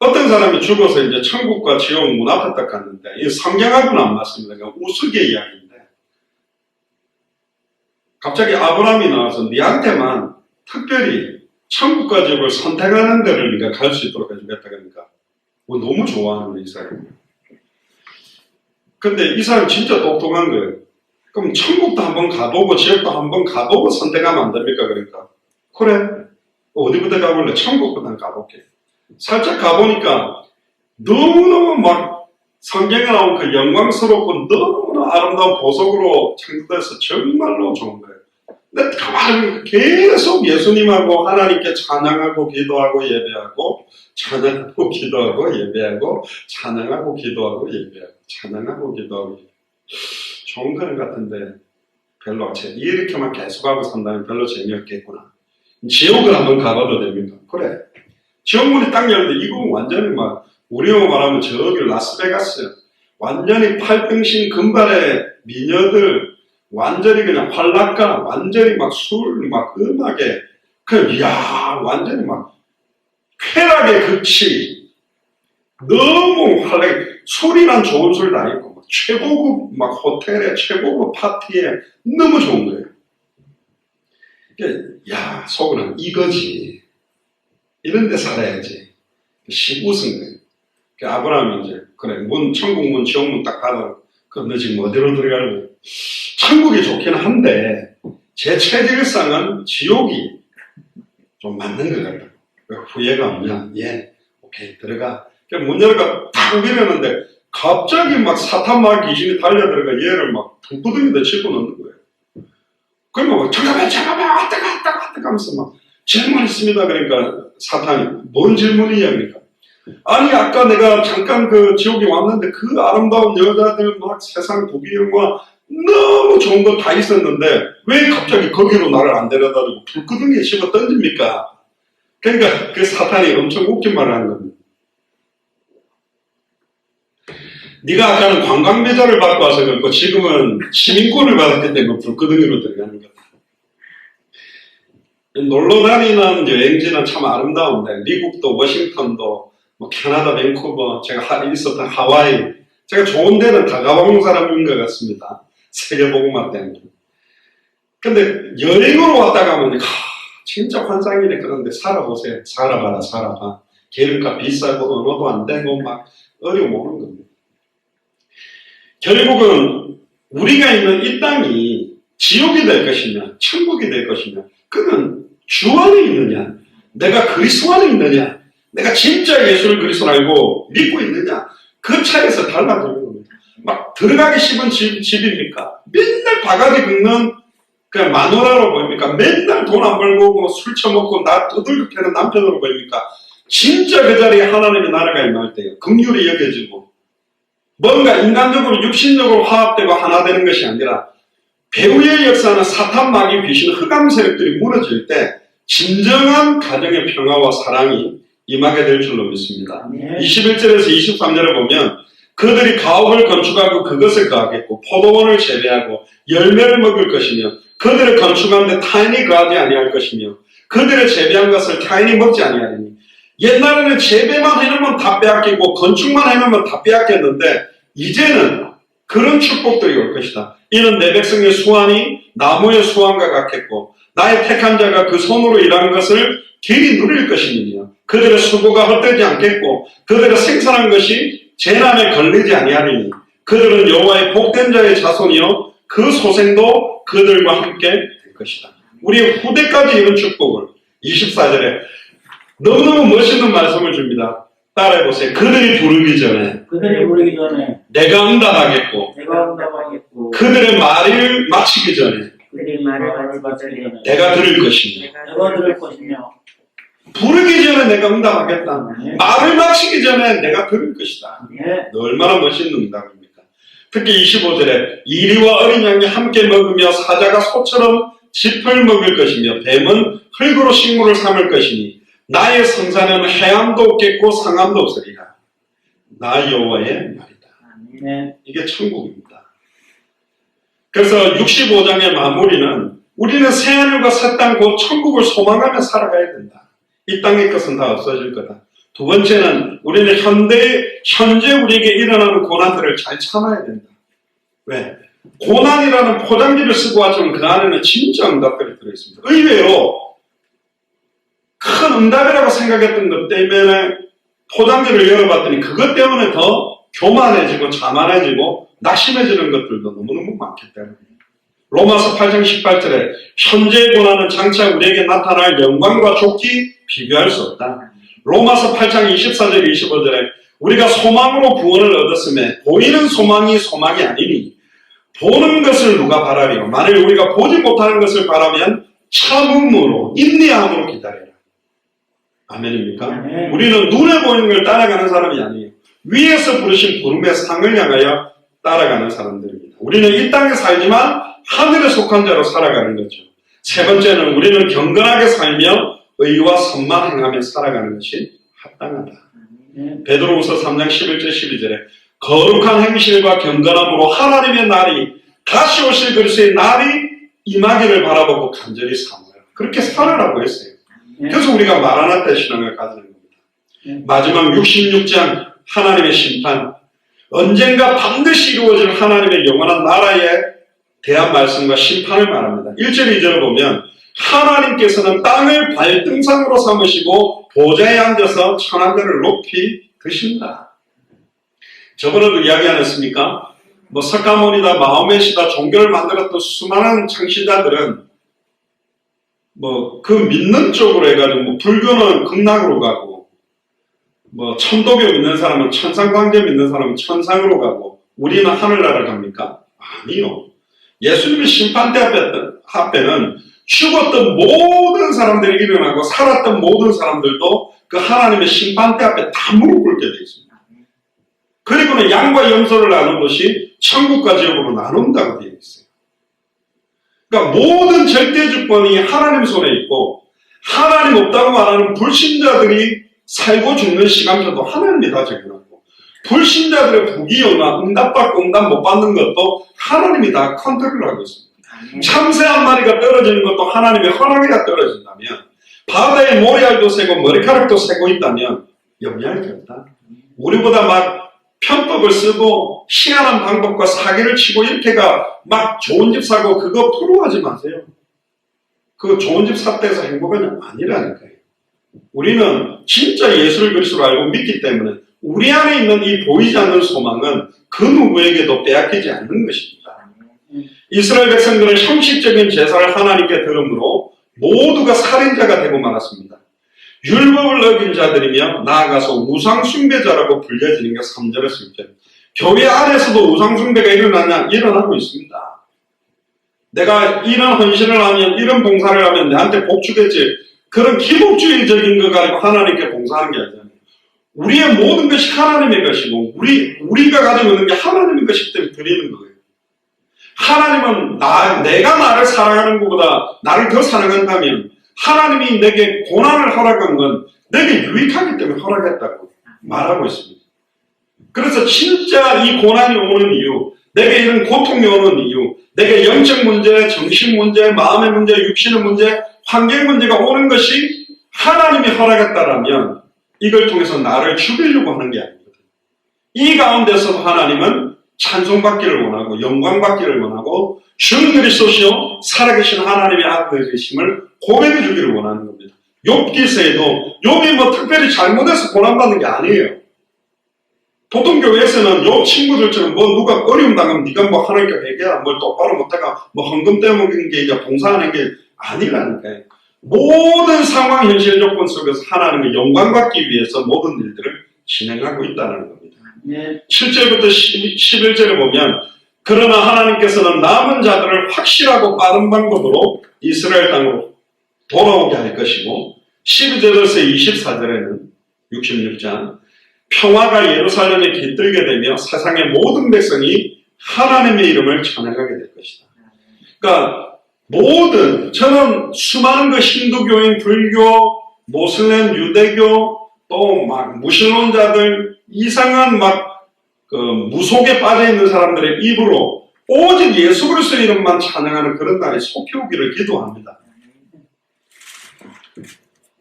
어떤 사람이 죽어서 이제 천국과 지옥 문 앞에 딱 갔는데 이 성경하고는 안 맞습니다. 그러니까 우스개 이야기인데 갑자기 아브라함이 나와서 네한테만 특별히 천국과 지옥을 선택하는 데를 네가 갈 수 있도록 해주겠다 그러니까 너무 좋아하는 이 사람이. 근데 이 사람 진짜 똑똑한 거예요. 그럼 천국도 한번 가보고 지옥도 한번 가보고 선택하면 안 됩니까? 그러니까 그래 어디부터 가볼래? 천국부터 한번 가볼게. 살짝 가보니까 너무너무 막 성경에 나온 그 영광스럽고 너무너무 아름다운 보석으로 창조돼서 정말로 좋은 거예요. 근데 가만히 계속 예수님하고 하나님께 찬양하고 기도하고 예배하고 찬양하고 기도하고 예배하고 찬양하고 기도하고 예배하고 찬양하고 기도하고 좋은 것 같은데 별로 이렇게만 계속하고 산다면 별로 재미없겠구나. 지옥을 한번 가봐도 됩니까? 그래. 지옥문이 딱 열는데 이거 완전히 막 우리로 말하면 저기 라스베가스 완전히 팔등신 금발의 미녀들 완전히 그냥 활락가 완전히 막 술 막 음악에 이야 완전히 막 쾌락의 극치 너무 활락에 술이란 좋은 술 다 있고 최고급 막 호텔에 최고급 파티에 너무 좋은 거예요. 야 속으로는 이거지 이런 데 살아야지 웃은 거예요. 아브라함이 이제 그래 천국 문 지옥 문 딱 가다 너 지금 어디로 들어가는 천국이 좋긴 한데 제 체질상은 지옥이 좀 맞는 것 같다. 왜 후회가 없냐? 예, 오케이 들어가. 문 열어가 탁 밀었는데 갑자기 막 사탄 막 귀신이 달려들어가 얘를 막 등부둥이도 치고 넣는 거예요. 그러면 잠깐만 왔다 하면서 막 질문 있습니다. 그러니까 사탄이 뭔 질문이냐 그러니까 아니 아까 내가 잠깐 그 지옥에 왔는데 그 아름다운 여자들 막 세상 부귀영화 너무 좋은 거 다 있었는데 왜 갑자기 거기로 나를 안 데려다주고 불구덩이에 씹어 던집니까? 그러니까 그 사탄이 엄청 웃긴 말을 하는 겁니다. 네가 아까는 관광비자를 받고 와서 그렇고 지금은 시민권을 받았기 때문에 불구덩이로 들어가는 거다. 놀러 다니는 여행지는 참 아름다운데 미국도 워싱턴도 캐나다 밴쿠버 제가 있었던 하와이 제가 좋은 데는 다 가본 사람인 것 같습니다. 세계복음화 때문에. 근데 여행으로 왔다 가면 진짜 환상이네. 그런데 살아보세요. 살아봐. 기름값 비싸고 언어도 안 되고 막 어려움 오는 겁니다. 결국은 우리가 있는 이 땅이 지옥이 될 것이냐 천국이 될 것이냐 그는 주 안에 있느냐 내가 그리스도 안에 있느냐 내가 진짜 예수를 그리스도로 알고 믿고 있느냐 그 차이에서 달라지는 겁니다. 막 들어가기 싫은 집입니까? 맨날 바가지 긁는 그냥 마누라로 보입니까? 맨날 돈 안 벌고 술 처먹고 나 두들겨 패는 남편으로 보입니까? 진짜 그 자리에 하나님의 나라가 임할 때요. 긍휼이 여겨지고 뭔가 인간적으로 육신적으로 화합되고 하나 되는 것이 아니라 배후의 역사는 사탄 마귀 귀신 흑암 세력들이 무너질 때 진정한 가정의 평화와 사랑이 임하게 될 줄로 믿습니다. 21절에서 23절을 보면 그들이 가옥을 건축하고 그것을 거하겠고 포도원을 재배하고 열매를 먹을 것이며 그들을 건축하는데 타인이 거하지 아니할 것이며 그들의 재배한 것을 타인이 먹지 아니하리니 옛날에는 재배만 해놓으면 다 빼앗기고 건축만 해놓으면 다 빼앗겼는데 이제는 그런 축복들이 올 것이다. 이는 내 백성의 수완이 나무의 수완과 같겠고 나의 택한 자가 그 손으로 일한 것을 길이 누릴 것이니며 그들의 수고가 헛되지 않겠고 그들의 생산한 것이 재난에 걸리지 아니하리니 그들은 여호와의 복된 자의 자손이요 그 소생도 그들과 함께 될 것이다. 우리 후대까지 이런 축복을 24절에 너무너무 멋있는 말씀을 줍니다. 따라해보세요. 그들이 부르기 전에 내가 응답하겠고 내가 응답하겠고 그들의 말을 마치기 전에 그들이 말을 받기 전에 내가 들을 것이며 내가 들을 것이며 부르기 전에 내가 응답하겠다. 네. 말을 마치기 전에 내가 들을 것이다. 네. 얼마나 멋있는 응답입니까? 특히 25절에 이리와 어린 양이 함께 먹으며 사자가 소처럼 짚을 먹을 것이며 뱀은 흙으로 식물을 삼을 것이니 나의 성산에는 해암도 없겠고 상암도 없으리라. 나 여호와의 말이다. 네. 이게 천국입니다. 그래서 65장의 마무리는 우리는 새하늘과 새 땅 곧 천국을 소망하며 살아가야 된다. 이 땅의 것은 다 없어질 거다. 두 번째는 우리는 현재 우리에게 일어나는 고난들을 잘 참아야 된다. 왜? 고난이라는 포장지를 쓰고 왔지만 그 안에는 진짜 응답들이 들어있습니다. 의외로 큰 응답이라고 생각했던 것 때문에 포장지를 열어봤더니 그것 때문에 더 교만해지고 자만해지고 낙심해지는 것들도 너무너무 많기 때문에 로마서 8장 18절에 현재의 고난은 장차 우리에게 나타날 영광과 좋기 비교할 수 없다. 로마서 8장 24절 25절에 우리가 소망으로 구원을 얻었음에 보이는 소망이 소망이 아니니 보는 것을 누가 바라리요. 만일 우리가 보지 못하는 것을 바라면 참음으로 인내함으로 기다려라. 아멘입니까? 아멘. 우리는 눈에 보이는 걸 따라가는 사람이 아니에요. 위에서 부르신 부름의 상을 향하여 따라가는 사람들입니다. 우리는 이 땅에 살지만 하늘에 속한 자로 살아가는 거죠. 세 번째는 우리는 경건하게 살며 의와 선만 행하며 살아가는 것이 합당하다. 베드로후서 3장 11절 12절에 거룩한 행실과 경건함으로 하나님의 날이 다시 오실 그리스도의 날이 임하기를 바라보고 간절히 사모해라. 그렇게 살아라고 했어요. 그래서 우리가 마라나타 신앙을 가지는 겁니다. 마지막 66장 하나님의 심판, 언젠가 반드시 이루어질 하나님의 영원한 나라에 대한 말씀과 심판을 말합니다. 1절 2절을 보면 하나님께서는 땅을 발등상으로 삼으시고 보좌에 앉아서 천하들을 높이 드신다. 저번에도 이야기 안 했습니까? 석가모니다, 마호메시다, 종교를 만들었던 수많은 창시자들은 그 믿는 쪽으로 해가지고 불교는 극락으로 가고 천도교 믿는 사람은 천상광제 믿는 사람은 천상으로 가고 우리는 하늘나라를 갑니까? 아니요. 예수님의 심판대 앞에는 죽었던 모든 사람들이 일어나고 살았던 모든 사람들도 그 하나님의 심판대 앞에 다 무릎 꿇게 되어 있습니다. 그리고는 양과 염소를 나눈 것이 천국과 지옥으로 나눈다고 되어 있어요. 그러니까 모든 절대 주권이 하나님 손에 있고 하나님 없다고 말하는 불신자들이 살고 죽는 시간표도 하나님이 다 정해놨고 불신자들의 부귀영화, 응답받고 응답 못 받는 것도 하나님이 다 컨트롤하고 있습니다. 참새 한 마리가 떨어지는 것도 하나님의 허락이라 떨어진다면 바다에 모래알도 새고 머리카락도 새고 있다면 영리할 게 없다. 우리보다 막 편법을 쓰고 희한한 방법과 사기를 치고 이렇게가 막 좋은 집 사고 그거 부러워하지 마세요. 그 좋은 집 샀다 해서 행복은 아니라니까요. 우리는 진짜 예수를 그리스도로 알고 믿기 때문에 우리 안에 있는 이 보이지 않는 소망은 그 누구에게도 빼앗기지 않는 것입니다. 이스라엘 백성들은 형식적인 제사를 하나님께 드림으로 모두가 살인자가 되고 말았습니다. 율법을 어긴 자들이며 나아가서 우상숭배자라고 불려지는 게 3절에 쓸 때 교회 안에서도 우상숭배가 일어나고 있습니다. 내가 이런 헌신을 하면 이런 봉사를 하면 내한테 복 주겠지. 그런 기복주의적인 거 가지고 하나님께 봉사하는 게 아니잖아요. 우리의 모든 것이 하나님의 것이고 우리가 가지고 있는 게 하나님의 것이기 때문에 드리는 거예요. 하나님은 내가 나를 사랑하는 것보다 나를 더 사랑한다면 하나님이 내게 고난을 허락한 건 내게 유익하기 때문에 허락했다고 말하고 있습니다. 그래서 진짜 이 고난이 오는 이유, 내게 이런 고통이 오는 이유, 내게 영적 문제, 정신 문제, 마음의 문제, 육신의 문제, 환경 문제가 오는 것이 하나님이 허락했다라면 이걸 통해서 나를 죽이려고 하는 게 아니거든요. 이 가운데서 하나님은 찬송받기를 원하고 영광받기를 원하고 주 그리스도시요 살아계신 하나님의 아들이심을 고백해 주기를 원하는 겁니다. 욥기서에도 욥이 특별히 잘못해서 고난받는 게 아니에요. 보통 교회에서는 욥 친구들처럼 누가 어려움 당하면 네가 하나님께 회개야 뭘 똑바로 못해가 헌금 떼먹는 게 이제 봉사하는 게 아니라니까요. 모든 상황 현실 조건 속에서 하나님의 영광받기 위해서 모든 일들을 진행하고 있다는 겁니다. 7절부터 11절에 보면 그러나 하나님께서는 남은 자들을 확실하고 빠른 방법으로 이스라엘 땅으로 돌아오게 할 것이고 12절에서 24절에는 66장 평화가 예루살렘에 깃들게 되며 세상의 모든 백성이 하나님의 이름을 찬양하게 될 것이다. 그러니까 저는 수많은 그 힌두교인, 불교, 모슬렘, 유대교, 또 막 무신론자들, 이상한 무속에 빠져 있는 사람들의 입으로 오직 예수 그리스도의 이름만 찬양하는 그런 날이 속히 오기를 기도합니다.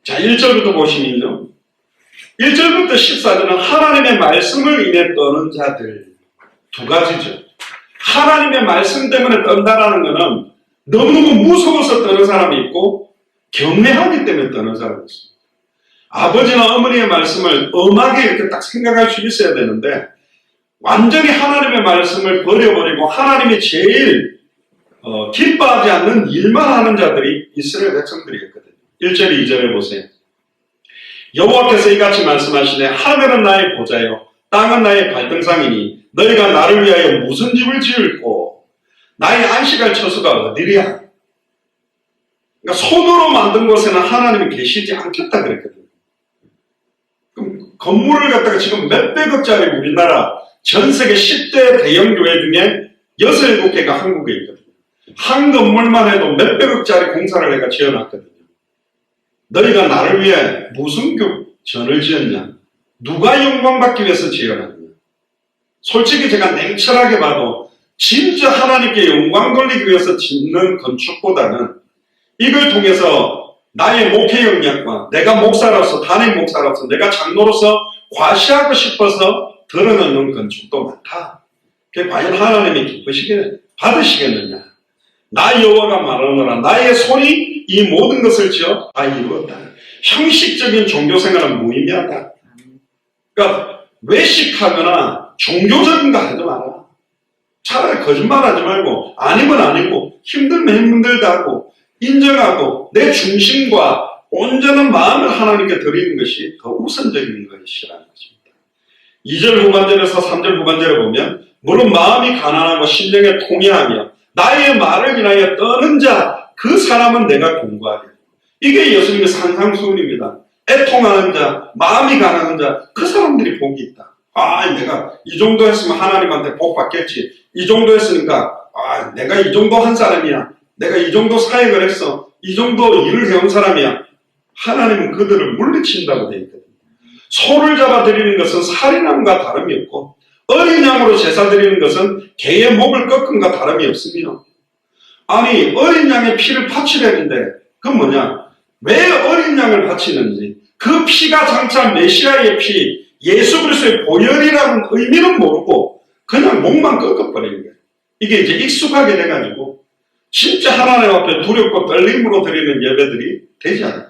자, 1절부터 보시면요. 1절부터 14절은 하나님의 말씀을 인해 떠는 자들 두 가지죠. 하나님의 말씀 때문에 떤다라는 것은 너무너무 무서워서 떠는 사람이 있고 경외하기 때문에 떠는 사람이 있습니다. 아버지나 어머니의 말씀을 엄하게 이렇게 딱 생각할 수 있어야 되는데 완전히 하나님의 말씀을 버려버리고 하나님이 제일 기뻐하지 않는 일만 하는 자들이 이스라엘 백성들이었거든요. 1절, 2절에 보세요. 여호와께서 이같이 말씀하시되 하늘은 나의 보좌요 땅은 나의 발등상이니 너희가 나를 위하여 무슨 집을 지을꼬 나의 안식할 처소가 어디랴. 그러니까 손으로 만든 곳에는 하나님이 계시지 않겠다 그랬거든요. 그럼 건물을 갖다가 지금 몇백억짜리 우리나라 전 세계 10대 대형 교회 중에 6, 7개가 한국에 있거든요. 한 건물만 해도 몇백억짜리 공사를 내가 지어놨거든요. 너희가 나를 위해 무슨 전을 지었냐? 누가 영광받기 위해서 지어놨냐? 솔직히 제가 냉철하게 봐도 진짜 하나님께 영광 돌리기 위해서 짓는 건축보다는 이걸 통해서 나의 목회 역량과 내가 목사로서, 단임 목사로서, 내가 장로로서 과시하고 싶어서 드러내는 건축도 많다. 그게 과연 하나님이 받으시겠느냐? 나 여호와가 말하노라 나의 손이 이 모든 것을 지어 다 이루었다. 형식적인 종교생활은 무의미하다. 그러니까 외식하거나 종교적인 거 하지 마라. 차라리 거짓말하지 말고 아니면 아니고 힘들면 힘들다 하고 인정하고 내 중심과 온전한 마음을 하나님께 드리는 것이 더 우선적인 것이라는 것입니다. 2절 후반절에서 3절 후반절에 보면 물론 마음이 가난하고 심령에 통회하며 나의 말을 인하여 떠는 자 그 사람은 내가 공부하리. 이게 예수님의 산상수훈입니다. 애통하는 자, 마음이 가난한 자, 그 사람들이 복이 있다. 내가 이 정도 했으면 하나님한테 복 받겠지. 이 정도 했으니까 내가 이 정도 한 사람이야. 내가 이 정도 사역을 했어. 이 정도 일을 해온 사람이야. 하나님은 그들을 물리친다고 되어 있거든요. 소를 잡아 드리는 것은 살인함과 다름이 없고 어린 양으로 제사 드리는 것은 개의 목을 꺾음과 다름이 없으며 어린 양의 피를 바치려는데 그건 뭐냐? 왜 어린 양을 바치는지 그 피가 장차 메시아의 피, 예수 그리스도의 보혈이라는 의미는 모르고 그냥 목만 꺾어버리는 거예요. 이게 이제 익숙하게 돼가지고 진짜 하나님 앞에 두렵고 떨림으로 드리는 예배들이 되지 않아요.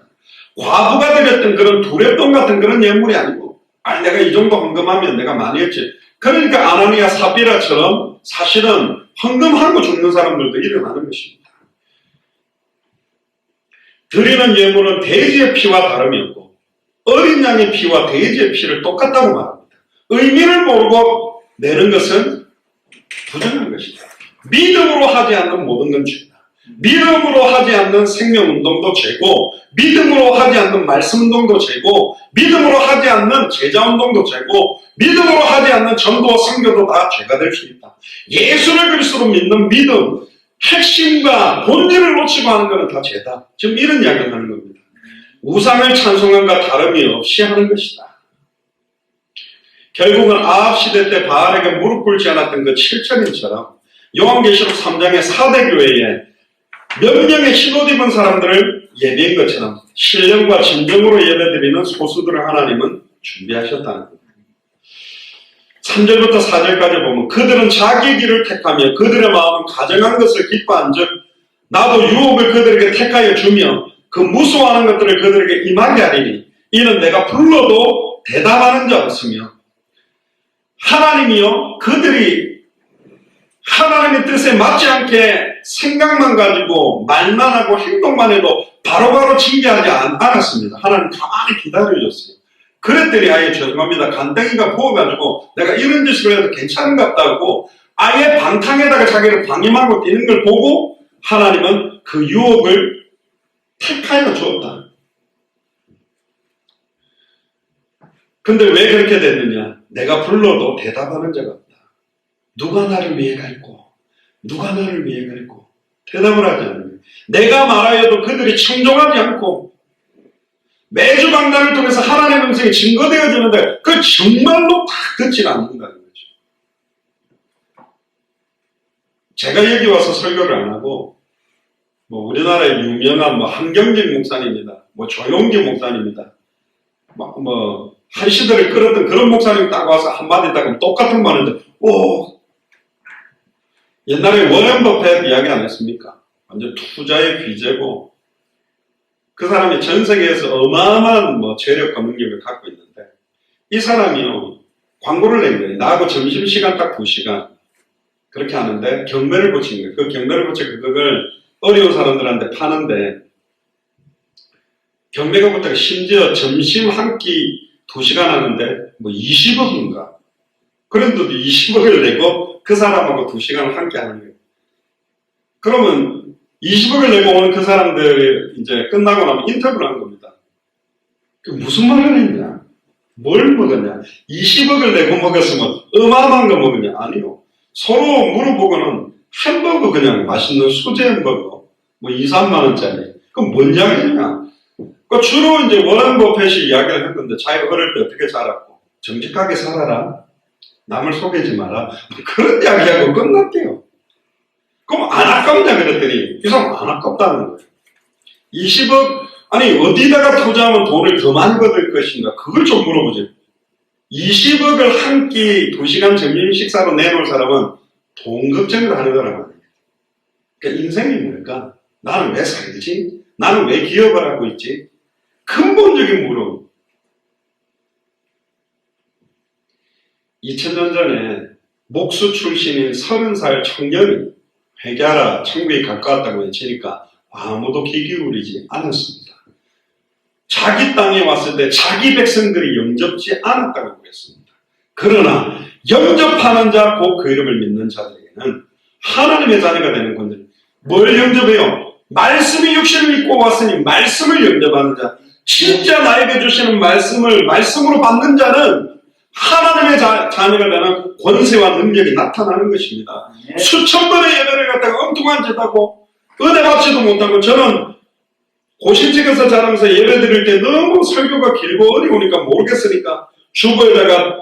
과부가 드렸던 그런 두렵돈 같은 그런 예물이 아니고 내가 이 정도 헌금하면 내가 많이 했지. 그러니까 아나니아 삽비라처럼 사실은 헌금하고 죽는 사람들도 일어나는 것입니다. 드리는 예물은 돼지의 피와 다름이 없고 어린 양의 피와 돼지의 피를 똑같다고 말합니다. 의미를 모르고 내는 것은 부정한 것이다. 믿음으로 하지 않는 모든 건 죄다. 믿음으로 하지 않는 생명운동도 죄고 믿음으로 하지 않는 말씀운동도 죄고 믿음으로 하지 않는 제자운동도 죄고 믿음으로 하지 않는 전도와 선교도 다 죄가 될 수 있다. 예수를 그리스도로 믿는 믿음, 핵심과 본질을 놓치고 하는 것은 다 죄다. 지금 이런 이야기를 하는 겁니다. 우상을 찬송함과 다름이 없이 하는 것이다. 결국은 아합 시대 때 바알에게 무릎 꿇지 않았던 그 7천인처럼 요한계시록 3장의 4대 교회에 몇 명의 흰옷 입은 사람들을 예비한 것처럼 신령과 진정으로 예배드리는 소수들을 하나님은 준비하셨다는 겁니다. 3절부터 4절까지 보면 그들은 자기 길을 택하며 그들의 마음은 가정한 것을 기뻐한 즉 나도 유혹을 그들에게 택하여 주며 그 무수하는 것들을 그들에게 임하게 하리니 이는 내가 불러도 대답하는 자 없으며 하나님이요 그들이 하나님의 뜻에 맞지 않게 생각만 가지고 말만 하고 행동만 해도 바로바로 징계하지 않았습니다. 하나님 가만히 기다려줬어요. 그랬더니 죄송합니다. 간땡이가 부어가지고 내가 이런 짓을 해도 괜찮은갑다고 아예 방탕에다가 자기를 방임하고 뛰는 걸 보고 하나님은 그 유혹을 택하여 주었다. 근데 왜 그렇게 됐느냐? 내가 불러도 대답하는 자가 없다. 누가 나를 위해 갈고 누가 나를 위해 갈고 대답을 하지 않는 거예요. 내가 말하여도 그들이 청종하지 않고 매주 강단을 통해서 하나님의 음성이 증거되어지는데 그 정말로 다 듣지 않는다는 거죠. 제가 여기 와서 설교를 안 하고 우리나라의 유명한 한경직 목사님입니다. 조용기 목사님입니다. 한 시대를 끌었던 그런 목사님 딱 와서 한마디 딱 똑같은 말인데, 옛날에 워렌 버핏 이야기 안 했습니까? 완전 투자의 귀재고, 그 사람이 전 세계에서 어마어마한 재력과 능력을 갖고 있는데, 이 사람이요, 광고를 낸 거예요. 나하고 점심시간 딱 2시간. 그렇게 하는데, 경매를 붙인 거예요. 그 경매를 붙여 그걸 어려운 사람들한테 파는데, 경매가 붙다가 심지어 점심 한 끼 2시간 하는데 20억인가 그런데도 20억을 내고 그 사람하고 2시간을 함께 하는 거예요. 그러면 20억을 내고 오는 그 사람들 이제 끝나고 나면 인터뷰를 한 겁니다. 그 무슨 말을 했냐? 뭘 먹었냐? 20억을 내고 먹었으면 어마어마한 거 먹었냐? 아니요. 서로 물어보고는 햄버거 그냥 맛있는 수제 햄버거 2, 3만 원짜리 그럼 뭔 이야기냐? 주로 이제 워렌 버핏이 이야기를 했는데 자기가 어릴 때 어떻게 자랐고 정직하게 살아라 남을 속이지 마라 그런 이야기하고 끝났대요. 그럼 안 아깝냐 그랬더니 이 사람 안 아깝다는 거예요. 20억 아니 어디다가 투자하면 돈을 더 많이 받을 것인가 그걸 좀 물어보죠. 20억을 한 끼 2시간 점심 식사로 내놓을 사람은 돈 걱정을 하는 사람 아니에요. 그러니까 인생이 뭘까? 나는 왜 살지? 나는 왜 기업을 하고 있지? 근본적인 물음. 2000년 전에 목수 출신인 30살 청년이 회개하라 천국이 가까웠다고 외치니까 아무도 귀 기울이지 않았습니다. 자기 땅에 왔을 때 자기 백성들이 영접지 않았다고 그랬습니다. 그러나 영접하는 자, 곧 그 이름을 믿는 자들에게는 하나님의 자녀가 되는 건데 뭘 영접해요? 말씀이 육신을 입고 왔으니 말씀을 영접하는 자, 진짜 나에게 주시는 말씀을 말씀으로 받는 자는 하나님의 자녀가 되는 권세와 능력이 나타나는 것입니다. 네. 수천 번의 예배를 갖다가 엉뚱한 짓 하고 은혜 받지도 못하고 저는 고실직에서 자라면서 예배 드릴 때 너무 설교가 길고 어려우니까 모르겠으니까 주보에다가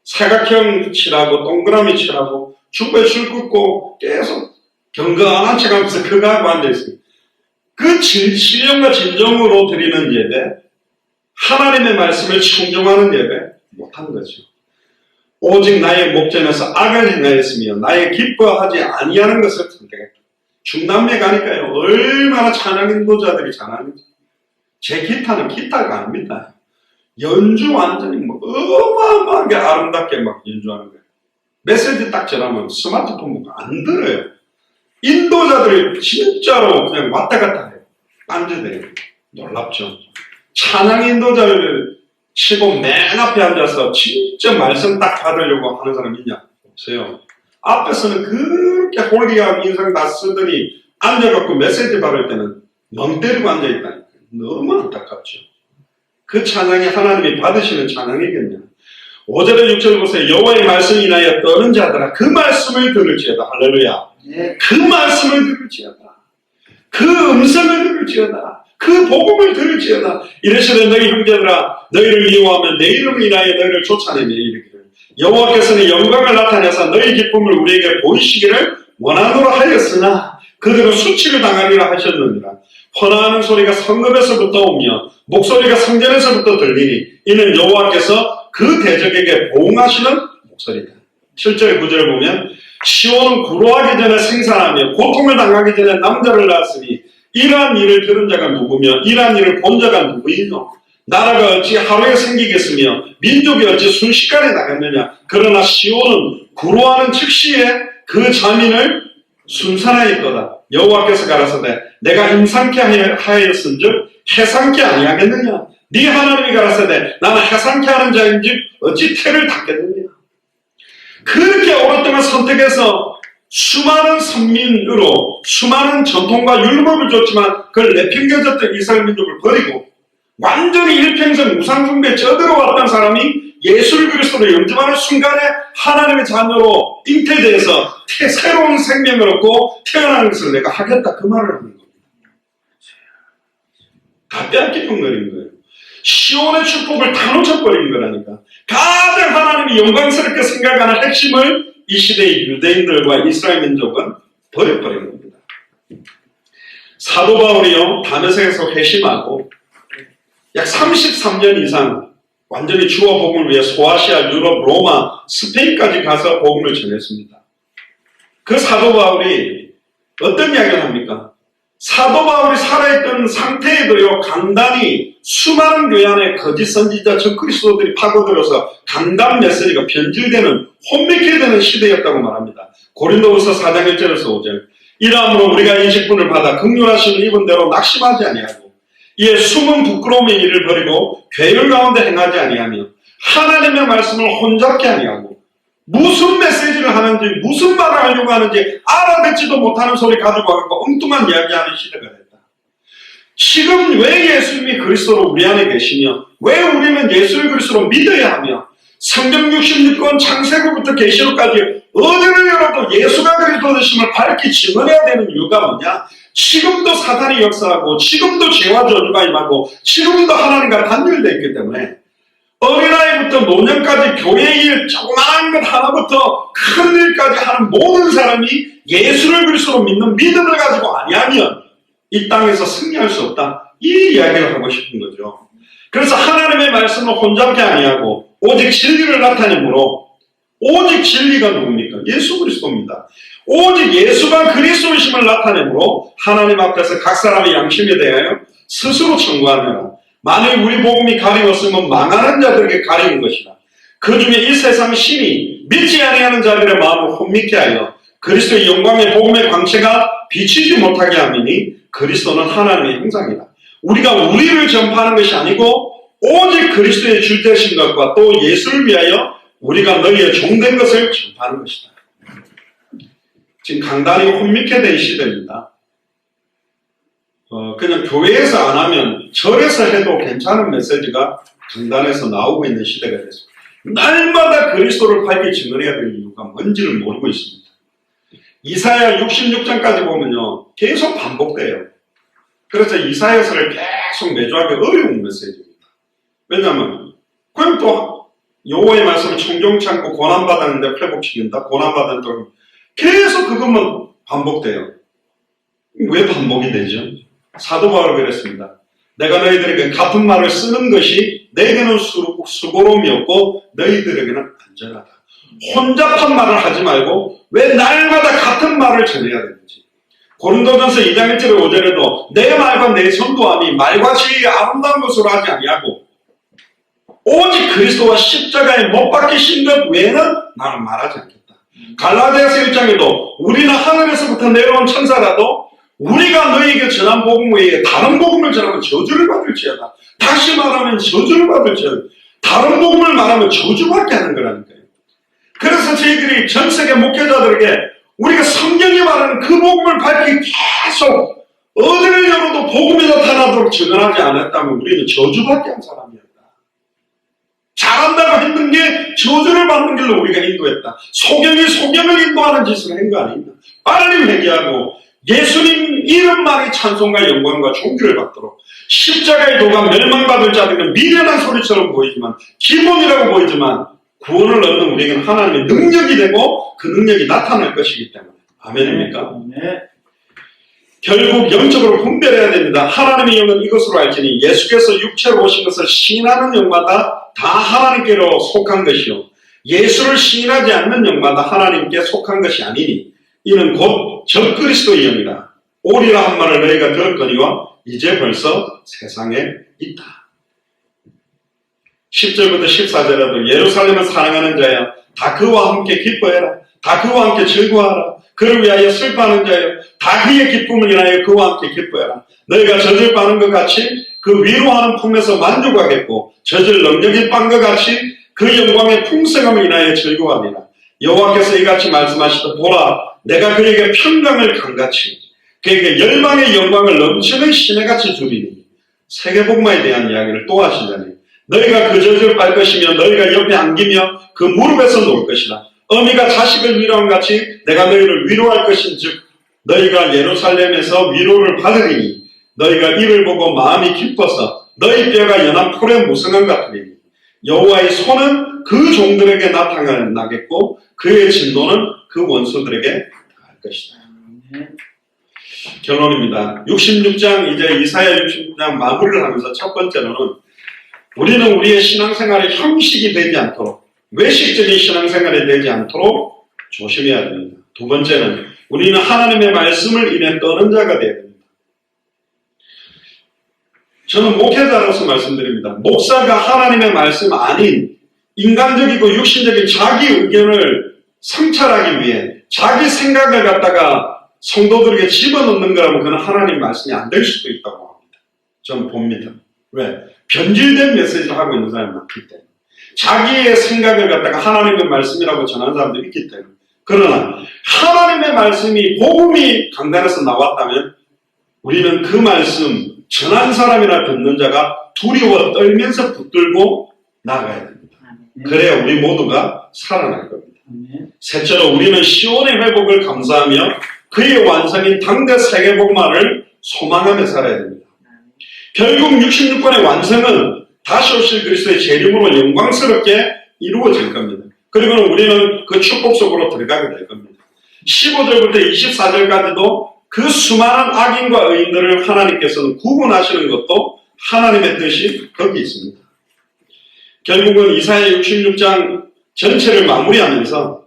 사각형 칠하고 동그라미 칠하고 주보에 줄 긋고 계속 경건한 척 하면서 그거 하고 앉아있습니다. 그 신령과 진정으로 드리는 예배, 하나님의 말씀을 충정하는 예배 못하는 거죠. 오직 나의 목전에서 악을 행하였으며 나의 기뻐하지 아니하는 것을 선택했다. 중남미 가니까요 얼마나 찬양 인도자들이 찬양했죠. 제 기타는 기타가 아닙니다. 연주 완전히 어마어마하게 아름답게 막 연주하는 거예요. 메시지 딱 전하면 스마트폰 보고 안 들어요. 인도자들이 진짜로 그냥 왔다 갔다 해요. 딴지대요. 놀랍죠. 찬양 인도자를 치고 맨 앞에 앉아서 진짜 말씀 딱 받으려고 하는 사람 있냐? 없어요. 앞에서는 그렇게 홀리한 인상 다 쓰더니 앉아갖고 메시지 받을 때는 멍 때리고 앉아있다니까. 너무 안타깝죠. 그 찬양이 하나님이 받으시는 찬양이겠냐. 5절에 6절 보세요. 여호와의 말씀이 인하여 떠는 자들아 그 말씀을 들을지어다. 할렐루야. 네. 그 말씀을 들을지어다. 그 음성을 들을지어다. 그 복음을 들을지어다. 이르시되 너희 형제들아 너희를 미워하면 내 이름을 인하여 너희를 쫓아내며 이르기를 여호와께서는 영광을 나타내서 너희 기쁨을 우리에게 보이시기를 원하노라 하였으나 그들은 수치를 당하리라 하셨느니라. 헌화하는 소리가 성읍에서부터 오며 목소리가 성전에서부터 들리니 이는 여호와께서 그 대적에게 보응하시는 목소리다. 7절 9절을 보면 시온은 구로하기 전에 생산하며 고통을 당하기 전에 남자를 낳았으니 이러한 일을 들은 자가 누구며 이러한 일을 본 자가 누구이뇨. 나라가 어찌 하루에 생기겠으며 민족이 어찌 순식간에 나겠느냐. 그러나 시온은 구로하는 즉시에 그 자민을 순산하일 거다. 여호와께서 가라사대 내가 임상케 하였은즉 해상케 아니하겠느냐. 네 하나님이 가라사대 나는 해상케 하는 자인즉 어찌 태를 닦겠느냐. 그렇게 오랫동안 선택해서 수많은 선민으로 수많은 전통과 율법을 줬지만 그걸 내팽겨졌던 이스라엘 민족을 버리고 완전히 일평생 우상숭배에 쩌들어왔던 사람이 예수 그리스도를 영접하는 순간에 하나님의 자녀로 잉태돼서 새로운 생명을 얻고 태어나는 것을 내가 하겠다, 그 말을 하는 겁니다. 다 빼앗기는 거예요. 시온의 축복을 다 놓쳐버린 거라니까. 가장 하나님이 영광스럽게 생각하는 핵심을 이 시대의 유대인들과 이스라엘 민족은 버려버린 겁니다. 사도 바울이요, 다메섹에서 회심하고 약 33년 이상 완전히 주어 복음을 위해 소아시아, 유럽, 로마, 스페인까지 가서 복음을 전했습니다. 그 사도 바울이 어떤 이야기를 합니까? 사도 바울이 살아있던 상태에도요, 강단이 수많은 교회 안에 거짓 선지자 적그리스도들이 파고들어서 강단 메시지가 변질되는, 혼미케 되는 시대였다고 말합니다. 고린도후서 4장 1절에서 5절. 이러함으로 우리가 인식분을 받아 긍휼하심을 입은 대로 낙심하지 아니하고 이에 숨은 부끄러움의 일을 버리고 괴율 가운데 행하지 아니하며 하나님의 말씀을 혼잡게 아니하고 무슨 메시지를 하는지 무슨 말을 하려고 하는지 알아듣지도 못하는 소리 가지고 와서 엉뚱한 이야기하는 시대가 됐다. 지금 왜 예수님이 그리스도로 우리 안에 계시며 왜 우리는 예수를 그리스도로 믿어야 하며 성경 66권 창세기부터 계시록까지 어디를 열어도 예수가 그리스도 되심을 밝히 증언해야 되는 이유가 뭐냐? 지금도 사탄이 역사하고 지금도 죄와 저주가 임하고 지금도 하나님과 단절되어 있기 때문에 어린아이부터 노년까지 교회의 일 조그마한 것 하나부터 큰 일까지 하는 모든 사람이 예수를 그리스도로 믿는 믿음을 가지고 아니하면 이 땅에서 승리할 수 없다, 이 이야기를 하고 싶은 거죠. 그래서 하나님의 말씀을 혼잡게 아니하고 오직 진리를 나타내므로, 오직 진리가 누굽니까? 예수 그리스도입니다. 오직 예수가 그리스도이심을 나타내므로 하나님 앞에서 각 사람의 양심에 대하여 스스로 청구하느라 만일 우리 복음이 가리웠으면 망하는 자들에게 가리운 것이다. 그 중에 이 세상 신이 믿지 아니하는 자들의 마음을 혼미케 하여 그리스도의 영광의 복음의 광채가 비치지 못하게 하미니 그리스도는 하나님의 형상이다. 우리가 우리를 전파하는 것이 아니고 오직 그리스도의 주 되신 것과 또 예수를 위하여 우리가 너희의 종된 것을 전파하는 것이다. 지금 강단이 혼미케 된 시대입니다. 그냥 교회에서 안 하면 절에서 해도 괜찮은 메시지가 강단에서 나오고 있는 시대가 됐습니다. 날마다 그리스도를 밝게 증언해야 될 이유가 뭔지를 모르고 있습니다. 이사야 66장까지 보면요, 계속 반복돼요. 그래서 이사야서를 계속 매주하기 어려운 메시지입니다. 왜냐하면 그럼 또 여호와의 말씀을 청종치 않고 고난받았는데 회복시킨다, 고난받은 또 계속 그것만 반복돼요. 왜 반복이 되죠? 사도 바울이 그랬습니다. 내가 너희들에게 같은 말을 쓰는 것이 내게는 수고로움이 없고 너희들에게는 안전하다. 혼잡한 말을 하지 말고 왜 날마다 같은 말을 전해야 되는지. 고린도전서 2장 1절에 5절에도 내 말과 내 선도함이 말과 지혜의 아름다운 것으로 하지 아니하고 오직 그리스도와 십자가에 못 박히신 것 외에는 나는 말하지 않겠다. 갈라디아서 1장에도 우리는 하늘에서부터 내려온 천사라도 우리가 너희에게 전한 복음 외에 다른 복음을 전하면 저주를 받을지어다. 다시 말하면 저주를 받을지어다. 다른 복음을 말하면 저주받게 하는 거라니까요. 그래서 저희들이 전 세계 목회자들에게 우리가 성경이 말하는 그 복음을 밝히 계속 어디를 열어도 복음이 나타나도록 증언하지 않았다면 우리는 저주받게 한 사람이었다. 잘한다고 했는 게 저주를 받는 길로 우리가 인도했다. 소경이 소경을 인도하는 짓을 한 거 아닙니다. 빨리 회개하고 예수님 이름만이 찬송과 영광과 존귀를 받도록 십자가의 도가 멸망받을 자들은 미련한 소리처럼 보이지만 기본이라고 보이지만 구원을 얻는 우리에게는 하나님의 능력이 되고 그 능력이 나타날 것이기 때문에. 아멘입니까? 네. 결국 영적으로 분별해야 됩니다. 하나님의 영은 이것으로 알지니 예수께서 육체로 오신 것을 시인하는 영마다 다 하나님께로 속한 것이요 예수를 시인하지 않는 영마다 하나님께 속한 것이 아니니 이는 곧 적그리스도의 영이라. 오리라 한 말을 너희가 들었거니와 이제 벌써 세상에 있다. 10절부터 14절에도 예루살렘을 사랑하는 자야 다 그와 함께 기뻐해라. 다 그와 함께 즐거워하라. 그를 위하여 슬퍼하는 자여 다 그의 기쁨을 인하여 그와 함께 기뻐해라. 너희가 젖을 빠는 것 같이 그 위로하는 품에서 만족하겠고 젖을 넉넉히 빤 것 같이 그 영광의 풍성함을 인하여 즐거워하리라. 여호와께서 이같이 말씀하시되 보라 내가 그에게 평강을 강같이 그에게 열방의 영광을 넘치는 시내같이 주리니 세계복마에 대한 이야기를 또 하시다니 너희가 그 젖을 빨 것이며 너희가 옆에 안기며 그 무릎에서 놓을 것이라 어미가 자식을 위로한 같이 내가 너희를 위로할 것인즉 너희가 예루살렘에서 위로를 받으리니 너희가 이를 보고 마음이 기뻐서 너희 뼈가 연한 풀에 무성한 같으리니 여호와의 손은 그 종들에게 나타나겠고 그의 진노는 그 원수들에게 갈 것이다. 결론입니다. 66장 이제 이사야 66장 마무리를 하면서 첫 번째로는 우리는 우리의 신앙생활이 형식이 되지 않도록 외식적인 신앙생활이 되지 않도록 조심해야 됩니다. 두 번째는 우리는 하나님의 말씀을 인해 떠는 자가 되어야 됩니다. 저는 목회자로서 말씀드립니다. 목사가 하나님의 말씀 아닌 인간적이고 육신적인 자기 의견을 성찰하기 위해 자기 생각을 갖다가 성도들에게 집어넣는 거라면 그는 하나님 말씀이 안 될 수도 있다고 합니다. 저는 봅니다. 왜? 변질된 메시지를 하고 있는 사람이 많기 때문에. 자기의 생각을 갖다가 하나님의 말씀이라고 전하는 사람들이 있기 때문에. 그러나 하나님의 말씀이 복음이 강단에서 나왔다면 우리는 그 말씀 전한 사람이나 듣는 자가 두려워 떨면서 붙들고 나가야 됩니다. 그래야 우리 모두가 살아날 겁니다. 셋째로 우리는 시온의 회복을 감사하며 그의 완성인 당대 세계복마를 소망하며 살아야 됩니다. 결국 66권의 완성은 다시 오실 그리스도의 재림으로 영광스럽게 이루어질 겁니다. 그리고는 우리는 그 축복 속으로 들어가게 될 겁니다. 15절부터 24절까지도 그 수많은 악인과 의인들을 하나님께서는 구분하시는 것도 하나님의 뜻이 거기 있습니다. 결국은 이사야 66장 전체를 마무리하면서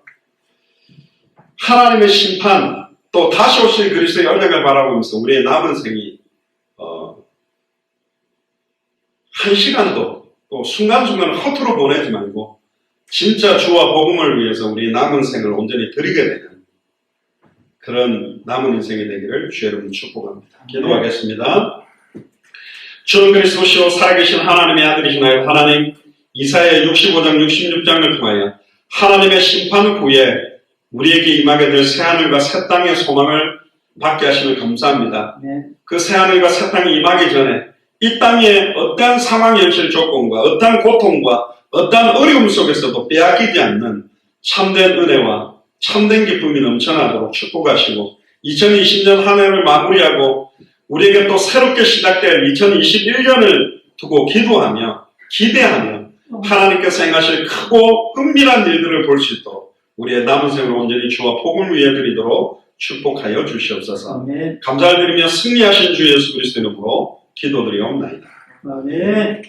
하나님의 심판 또 다시 오실 그리스도의 언약을 바라보면서 우리의 남은 생이 한 시간도 또 순간순간 허투루 보내지 말고 진짜 주와 복음을 위해서 우리의 남은 생을 온전히 드리게 되는 그런 남은 인생이 되기를 주 여러분 축복합니다. 기도하겠습니다. 주 그리스도시오 살아계신 하나님의 아들이시나요? 하나님 이사야 65장 66장을 통하여 하나님의 심판 후에 우리에게 임하게 될 새하늘과 새 땅의 소망을 받게 하시면 감사합니다. 그 새하늘과 새 땅이 임하기 전에 이 땅의 어떠한 상황 현실 조건과 어떠한 고통과 어떠한 어려움 속에서도 빼앗기지 않는 참된 은혜와 참된 기쁨이 넘쳐나도록 축복하시고 2020년 한 해를 마무리하고 우리에게 또 새롭게 시작될 2021년을 두고 기도하며 기대하며 하나님께서 행하실 크고 은밀한 일들을 볼 수 있도록 우리의 남은 생을 온전히 주와 복음을 위해 드리도록 축복하여 주시옵소서. 감사를 드리며 승리하신 주 예수 그리스도 이름으로 기도드리옵나이다. 아멘.